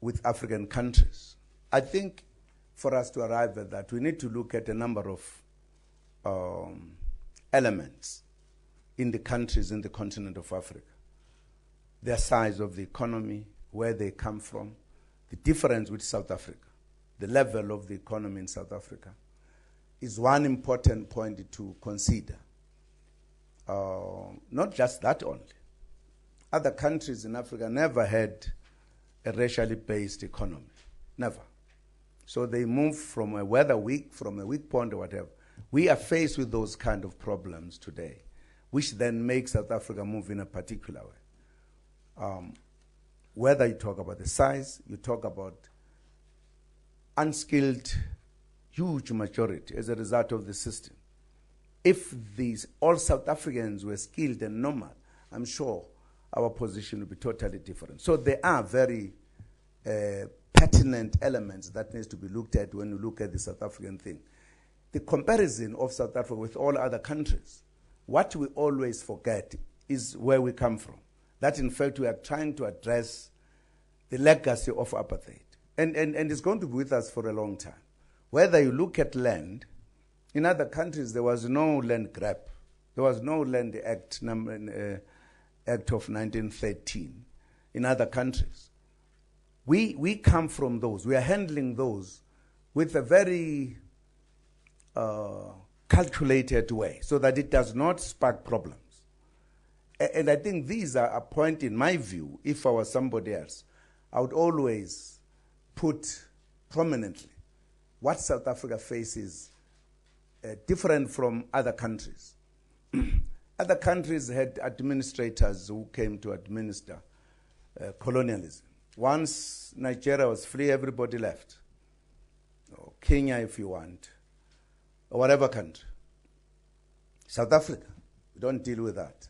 with African countries. I think for us to arrive at that, we need to look at a number of elements in the countries in the continent of Africa. Their size of the economy, where they come from, the difference with South Africa, the level of the economy in South Africa, is one important point to consider. Not just that only. Other countries in Africa never had a racially based economy. Never. So they move from a weak point or whatever. We are faced with those kind of problems today, which then makes South Africa move in a particular way. Whether you talk about the size, you talk about unskilled, huge majority as a result of the system. If all South Africans were skilled and normal, I'm sure our position would be totally different. So there are very pertinent elements that needs to be looked at when you look at the South African thing. The comparison of South Africa with all other countries, what we always forget is where we come from. That in fact we are trying to address the legacy of apartheid. And it's going to be with us for a long time. Whether you look at land, in other countries there was no land grab. There was no Land Act, Act of 1913 in other countries. We come from those. We are handling those with a very calculated way so that it does not spark problems. And I think these are a point, in my view, if I was somebody else, I would always put prominently what South Africa faces different from other countries. Other countries had administrators who came to administer colonialism. Once Nigeria was free, everybody left. Or Kenya, if you want, or whatever country. South Africa, we don't deal with that.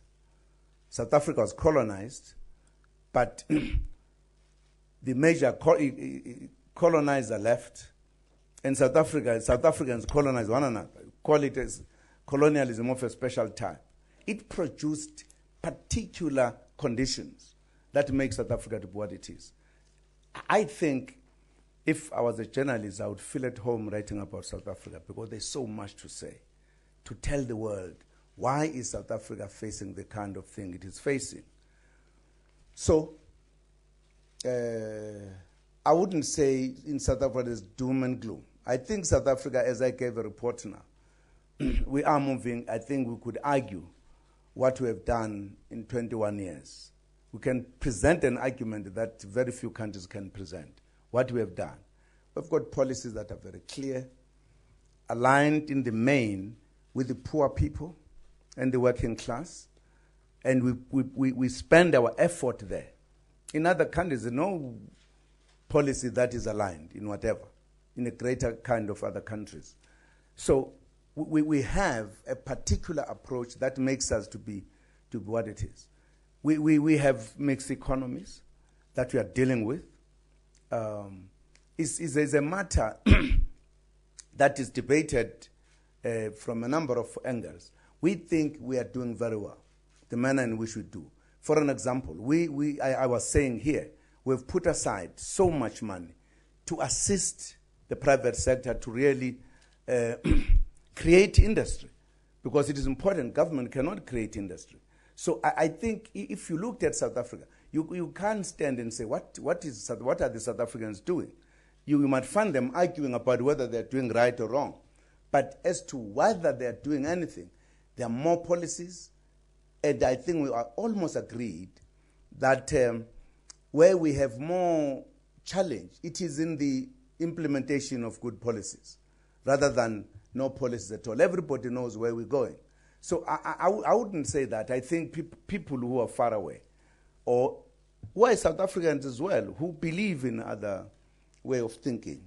South Africa was colonized, but the major colonizer left, and South Africans colonized one another. Call it as colonialism of a special type. It produced particular conditions that make South Africa what it is. I think if I was a journalist, I would feel at home writing about South Africa because there's so much to say, to tell the world why is South Africa facing the kind of thing it is facing. So, I wouldn't say in South Africa there's doom and gloom. I think South Africa, as I gave a report now, we are moving. I think we could argue what we have done in 21 years. We can present an argument that very few countries can present, what we have done. We've got policies that are very clear, aligned in the main with the poor people and the working class, and we spend our effort there. In other countries, there's no policy that is aligned in whatever, in a greater kind of other countries. So we have a particular approach that makes us to be what it is. We have mixed economies that we are dealing with. Is a matter that is debated from a number of angles. We think we are doing very well, the manner in which we do. For an example, I was saying here, we've put aside so much money to assist the private sector to really create industry, because it is important. Government cannot create industry. So I think if you looked at South Africa, you can't stand and say, what are the South Africans doing? You might find them arguing about whether they're doing right or wrong. But as to whether they're doing anything, there are more policies, and I think we are almost agreed that where we have more challenge, it is in the implementation of good policies, rather than no policies at all. Everybody knows where we're going. So I wouldn't say that. I think people who are far away, or who are South Africans as well, who believe in other way of thinking.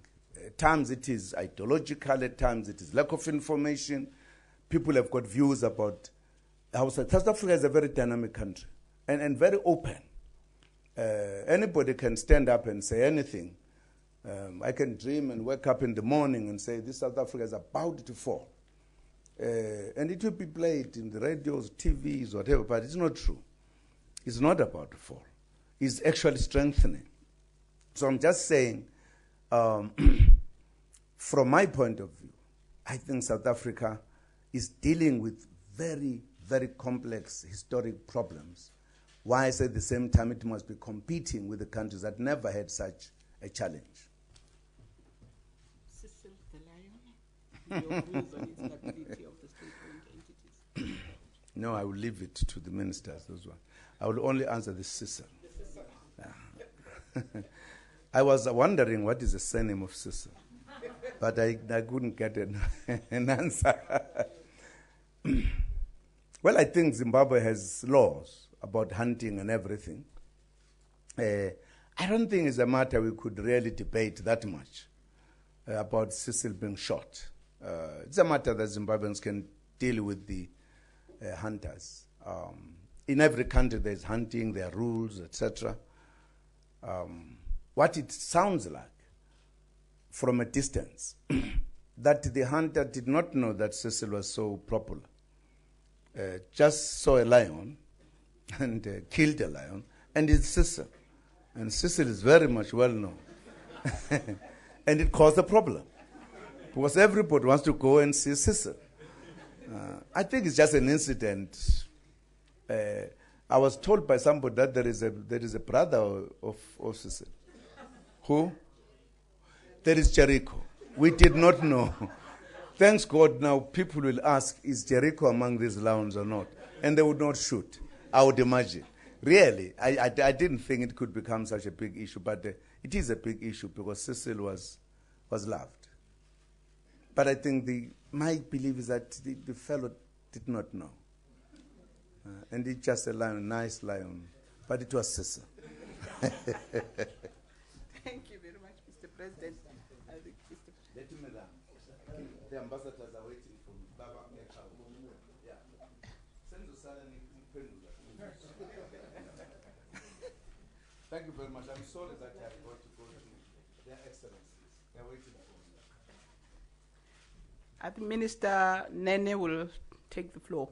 At times it is ideological, at times it is lack of information. People have got views about how South Africa is a very dynamic country and very open. Anybody can stand up and say anything. I can dream and wake up in the morning and say, this South Africa is about to fall. And it will be played in the radios, TVs, whatever, but it's not true. It's not about to fall. It's actually strengthening. So I'm just saying, from my point of view, I think South Africa is dealing with very, very complex historic problems. Whilst at the same time it must be competing with the countries that never had such a challenge. Cecil, the lion, your views on instability of the state-owned entities. No, I will leave it to the ministers as well. I will only answer the Cecil. Yeah. I was wondering what is the surname of Cecil, but I couldn't get an answer. Well, I think Zimbabwe has laws about hunting and everything. I don't think it's a matter we could really debate that much about Cecil being shot. It's a matter that Zimbabweans can deal with the hunters. In every country there's hunting, there are rules, etc. What it sounds like from a distance, that the hunter did not know that Cecil was so popular. Just saw a lion and killed a lion, and it's Cecil. And Cecil is very much well known. And it caused a problem, because everybody wants to go and see Cecil. I think it's just an incident. I was told by somebody that there is a brother of Cecil. Who? There is Jericho. We did not know. Thanks God now people will ask, is Jericho among these lions or not? And they would not shoot, I would imagine. Really, I didn't think it could become such a big issue, but it is a big issue because Cecil was loved. But I think my belief is that the fellow did not know. And it's just a lion, nice lion, but it was Cecil. Thank you very much, Mr. President. I think The ambassadors are waiting for me. Yeah. Thank you very much. I'm sorry that I have got to go to their excellencies. They're waiting for me. I think Minister Nene will take the floor.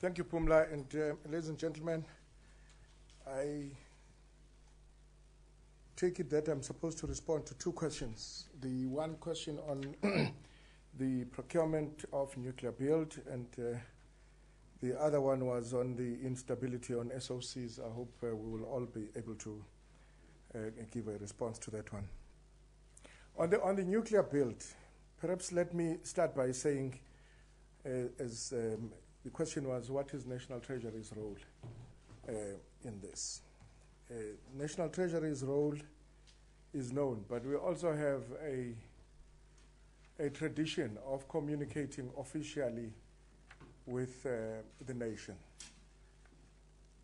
Thank you, Pumla, and ladies and gentlemen, I take it that I'm supposed to respond to two questions. The one question on the procurement of nuclear build, and the other one was on the instability on SOCs. I hope we will all be able to give a response to that one. On the nuclear build, perhaps let me start by saying, as the question was, what is National Treasury's role in this? National Treasury's role is known, but we also have a tradition of communicating officially with the nation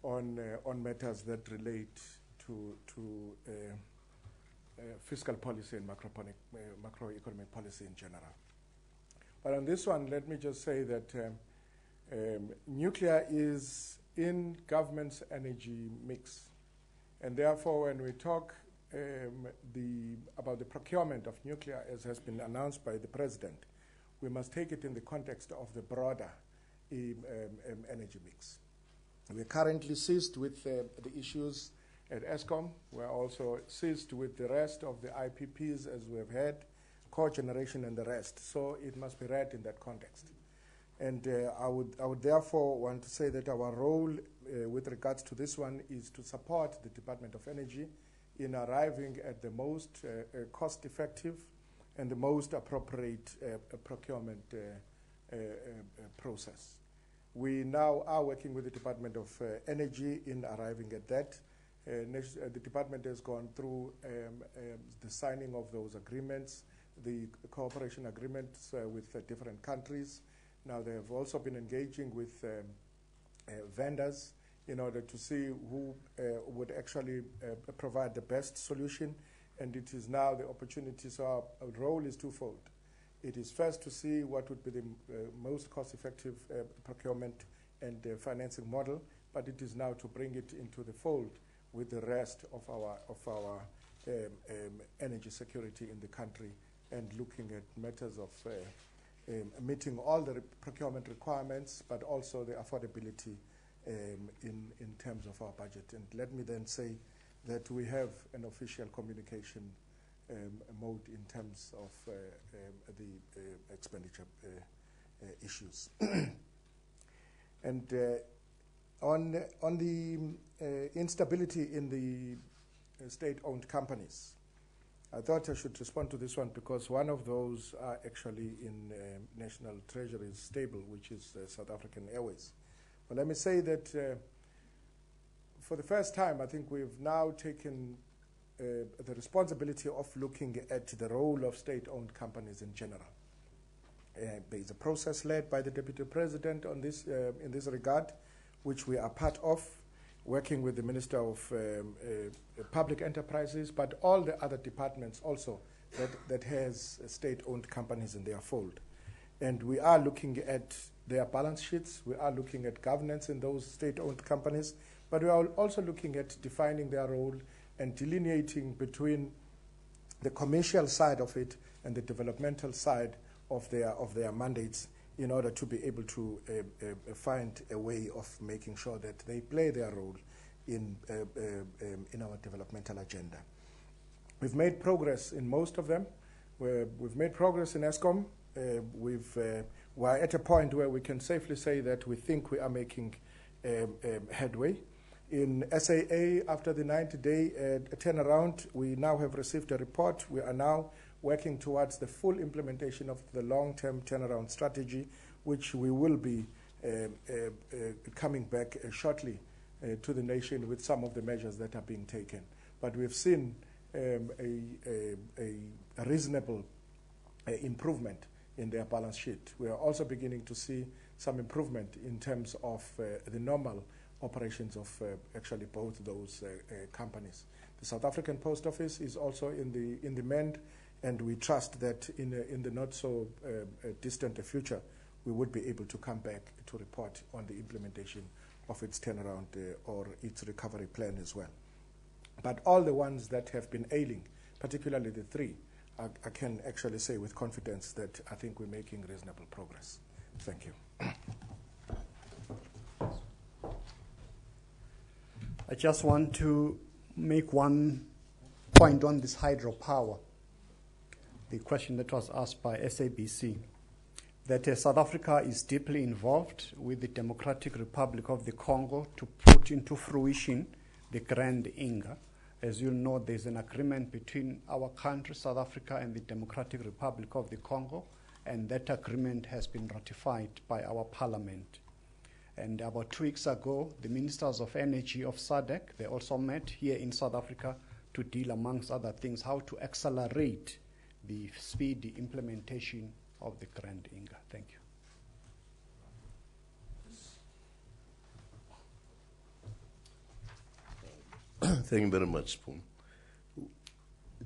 on matters that relate to fiscal policy and macroeconomic policy in general. But on this one, let me just say that nuclear is in government's energy mix. And therefore, when we talk about the procurement of nuclear, as has been announced by the President, we must take it in the context of the broader energy mix. We're currently seized with the issues at ESCOM. We're also seized with the rest of the IPPs, as we've had, cogeneration and the rest. So it must be read in that context. And I would therefore want to say that our role with regards to this one is to support the Department of Energy in arriving at the most cost-effective and the most appropriate procurement process. We now are working with the Department of Energy in arriving at that. The department has gone through the signing of those agreements, the cooperation agreements with different countries. Now they have also been engaging with vendors in order to see who would actually provide the best solution. And it is now the opportunity, so our role is twofold. It is first to see what would be the most cost-effective procurement and financing model, but it is now to bring it into the fold with the rest of our energy security in the country and looking at matters of meeting all the procurement requirements, but also the affordability in terms of our budget. And let me then say that we have an official communication mode in terms of the expenditure issues. And on the instability in the state-owned companies, I thought I should respond to this one because one of those are actually in National Treasury's stable, which is South African Airways. But let me say that for the first time, I think we've now taken the responsibility of looking at the role of state-owned companies in general. There is a process led by the Deputy President on this, in this regard, which we are part of, working with the Minister of Public Enterprises, but all the other departments also that has state-owned companies in their fold. And we are looking at their balance sheets, we are looking at governance in those state-owned companies, but we are also looking at defining their role and delineating between the commercial side of it and the developmental side of their mandates in order to be able to find a way of making sure that they play their role in our developmental agenda. We've made progress in most of them. We've made progress in ESCOM. We're at a point where we can safely say that we think we are making headway. In SAA, after the 90-day turnaround, we now have received a report. We are now working towards the full implementation of the long-term turnaround strategy, which we will be coming back shortly to the nation with some of the measures that are being taken. But we've seen a reasonable improvement in their balance sheet. We are also beginning to see some improvement in terms of the normal operations of actually both those companies. The South African Post Office is also in the mend, and we trust that in the not so distant future, we would be able to come back to report on the implementation of its turnaround or its recovery plan as well. But all the ones that have been ailing, particularly the three, I can actually say with confidence that I think we're making reasonable progress. Thank you. I just want to make one point on this hydropower. The question that was asked by SABC, that South Africa is deeply involved with the Democratic Republic of the Congo to put into fruition the Grand Inga. As you know, there's an agreement between our country, South Africa, and the Democratic Republic of the Congo, and that agreement has been ratified by our parliament. And about 2 weeks ago, the ministers of energy of SADC, they also met here in South Africa to deal, amongst other things, how to accelerate the speedy implementation of the Grand Inga. Thank you. Thank you very much, Poon.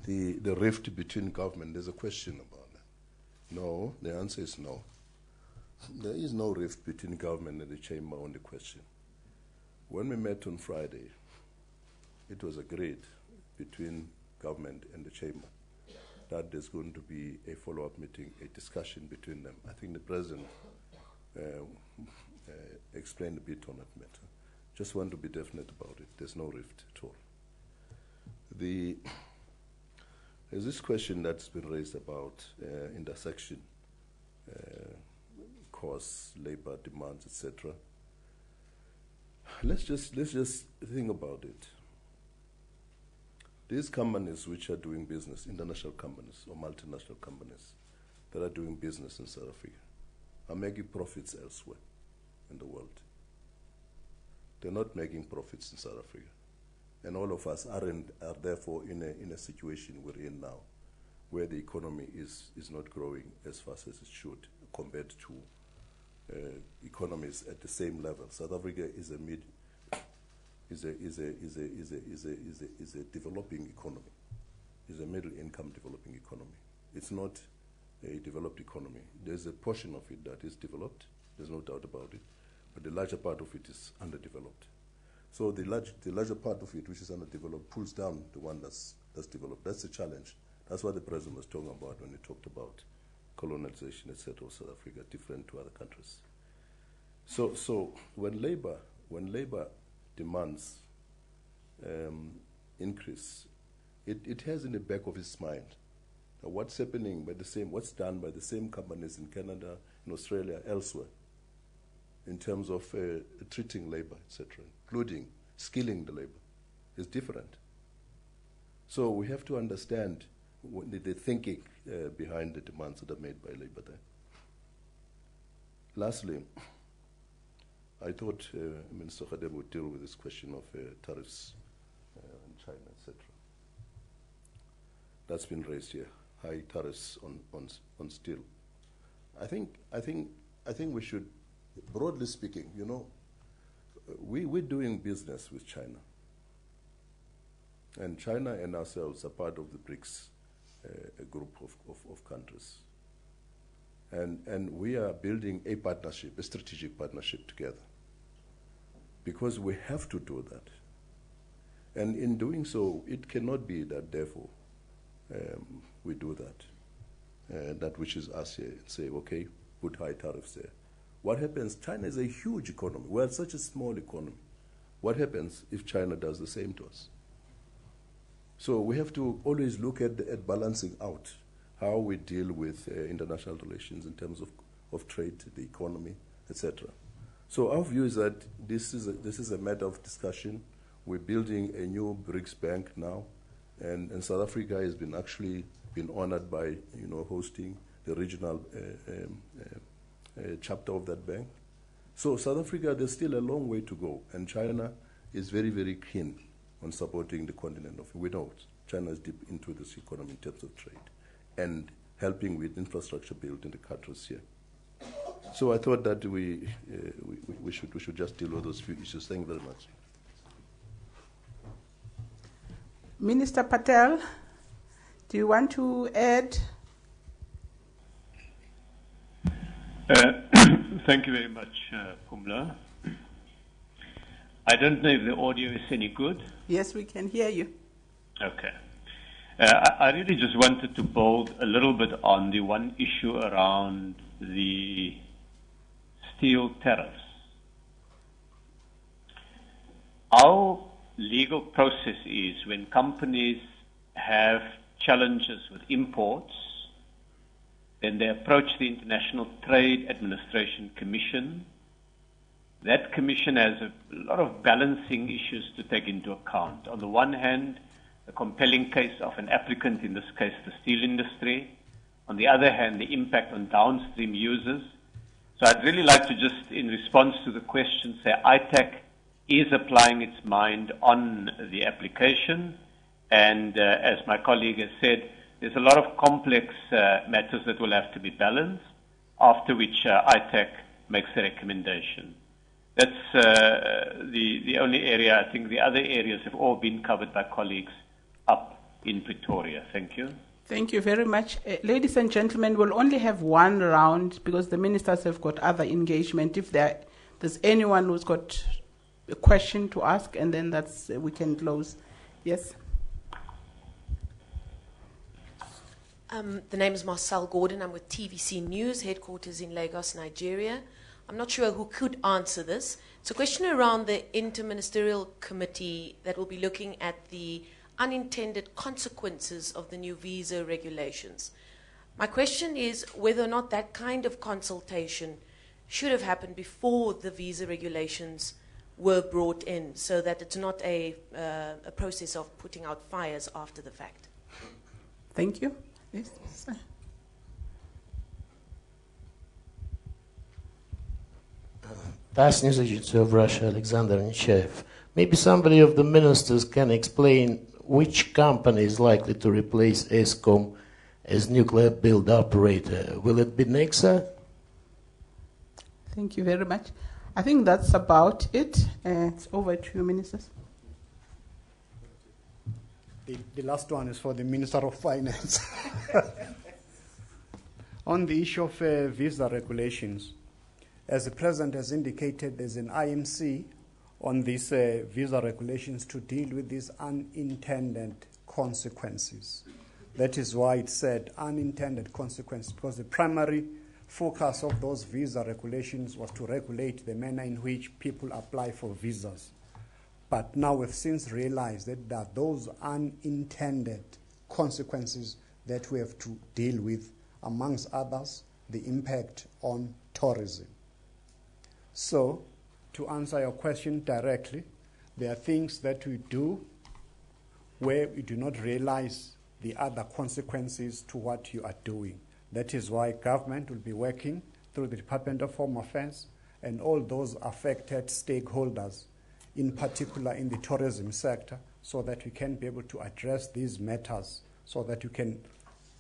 The rift between government, there's a question about that. No, the answer is no. There is no rift between government and the chamber on the question. When we met on Friday, it was agreed between government and the chamber that there's going to be a follow-up meeting, a discussion between them. I think the President explained a bit on that matter. Just want to be definite about it. There's no rift at all. There's this question that's been raised about intersection, costs, labor demands, etc. Let's just think about it. These companies which are doing business, international companies or multinational companies that are doing business in South Africa, are making profits elsewhere in the world. They're not making profits in South Africa. And all of us are therefore in a situation we're in now, where the economy is not growing as fast as it should compared to economies at the same level. South Africa is a developing economy. Is a middle income developing economy. It's not a developed economy. There's a portion of it that is developed. There's no doubt about it. But the larger part of it is underdeveloped. So the larger part of it, which is underdeveloped, pulls down the one that's developed. That's the challenge. That's what the President was talking about when he talked about colonization, etc., of South Africa, different to other countries. So when labor demands increase, it has in the back of its mind what's happening what's done by the same companies in Canada, in Australia, elsewhere, in terms of treating labor, etc., including skilling the labor, is different. So we have to understand the thinking behind the demands that are made by labor there. Lastly, I thought Minister Khadeb would deal with this question of tariffs in China, etc. That's been raised here, high tariffs on steel. I think we should, broadly speaking, we're doing business with China. And China and ourselves are part of the BRICS group of countries. And we are building a partnership, a strategic partnership together. Because we have to do that. And in doing so, it cannot be that, therefore, we do that. That which is us here, and say, okay, put high tariffs there. What happens? China is a huge economy. We're such a small economy. What happens if China does the same to us? So we have to always look at balancing out how we deal with international relations in terms of trade, the economy, etc. So our view is that this is a matter of discussion. We're building a new BRICS bank now, and South Africa has been actually been honored by hosting the regional chapter of that bank. So South Africa, there's still a long way to go, and China is very, very keen on supporting the continent of. We know China is deep into this economy in terms of trade and helping with infrastructure built in the countries here. So I thought that we should just deal with those few issues. Thank you very much. Minister Patel, do you want to add? Thank you very much, Pumla. I don't know if the audio is any good. Yes, we can hear you. Okay. I really just wanted to build a little bit on the one issue around the steel tariffs. Our legal process is when companies have challenges with imports, then they approach the International Trade Administration Commission. That commission has a lot of balancing issues to take into account. On the one hand, the compelling case of an applicant, in this case the steel industry. On the other hand, the impact on downstream users. So I'd really like to just, in response to the question, say ITAC is applying its mind on the application. And as my colleague has said, there's a lot of complex matters that will have to be balanced, after which ITAC makes a recommendation. That's the only area. I think the other areas have all been covered by colleagues up in Pretoria. Thank you. Thank you very much. Ladies and gentlemen, we'll only have one round because the ministers have got other engagement. If there's anyone who's got a question to ask, and then we can close. Yes? The name is Marcel Gordon. I'm with TVC News, headquarters in Lagos, Nigeria. I'm not sure who could answer this. It's a question around the interministerial committee that will be looking at the unintended consequences of the new visa regulations. My question is whether or not that kind of consultation should have happened before the visa regulations were brought in, so that it's not a process of putting out fires after the fact. Thank you. Yes, sir. Past News Agency of Russia, Alexander Nechayev. Maybe somebody of the ministers can explain which company is likely to replace ESCOM as nuclear build operator. Will it be Nexa? Thank you very much. I think that's about it. It's over to you, ministers. The last one is for the Minister of Finance. On the issue of visa regulations, as the President has indicated, there's an IMC on these visa regulations to deal with these unintended consequences. That is why it said unintended consequences, because the primary focus of those visa regulations was to regulate the manner in which people apply for visas. But now we've since realized that there are those unintended consequences that we have to deal with, amongst others, the impact on tourism. So, to answer your question directly, there are things that we do where we do not realize the other consequences to what you are doing. That is why government will be working through the Department of Home Affairs and all those affected stakeholders, in particular in the tourism sector, so that we can be able to address these matters, so that you can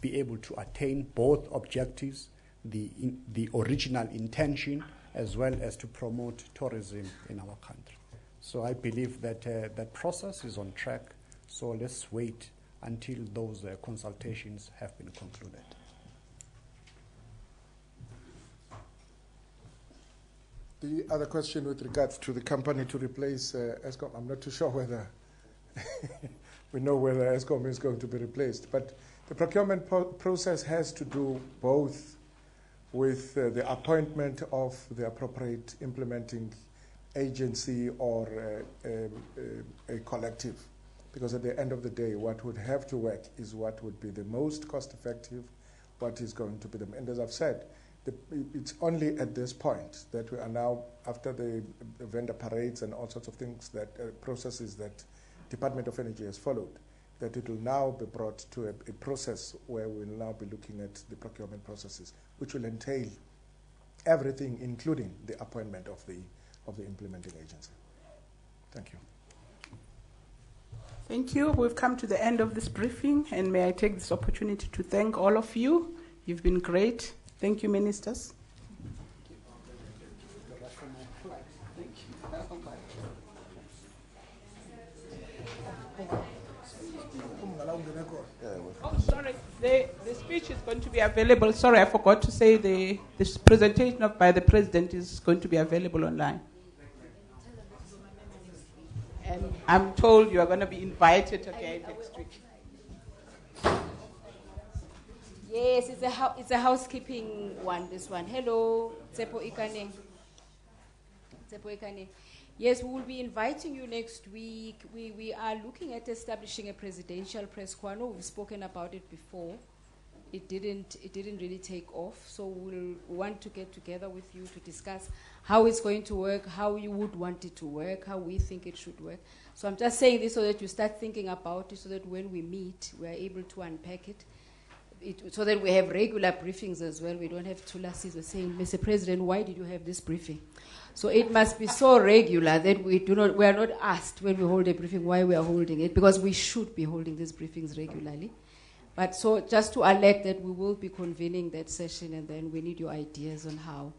be able to attain both objectives, the original intention, as well as to promote tourism in our country. So I believe that that process is on track, so let's wait until those consultations have been concluded. The other question with regards to the company to replace ESCOM, I'm not too sure whether we know whether ESCOM is going to be replaced, but the procurement process has to do both with the appointment of the appropriate implementing agency or a collective, because at the end of the day, what would have to work is what would be the most cost-effective, what is going to be the, and as I've said, it's only at this point that we are now, after the vendor parades and all sorts of things, that processes that Department of Energy has followed, that it will now be brought to a process where we'll now be looking at the procurement processes, which will entail everything, including the appointment of the implementing agency. Thank you. Thank you. We've come to the end of this briefing, and may I take this opportunity to thank all of you. You've been great. Thank you, ministers. Oh, sorry. The speech is going to be available. Sorry, I forgot to say this presentation by the President is going to be available online. And I'm told you are going to be invited again next week. Yes, it's a housekeeping one, this one. Hello, Tsepo Ikane. Yes, we will be inviting you next week. We are looking at establishing a presidential press corps. I know we've spoken about it before. It didn't really take off. So we'll want to get together with you to discuss how it's going to work, how you would want it to work, how we think it should work. So I'm just saying this so that you start thinking about it, so that when we meet, we are able to unpack it. So that we have regular briefings as well. We don't have Tula Sizo saying, Mr. President, why did you have this briefing? So it must be so regular that we are not asked when we hold a briefing why we are holding it, because we should be holding these briefings regularly. But so just to alert that we will be convening that session, and then we need your ideas on how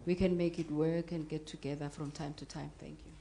we can make it work and get together from time to time. Thank you.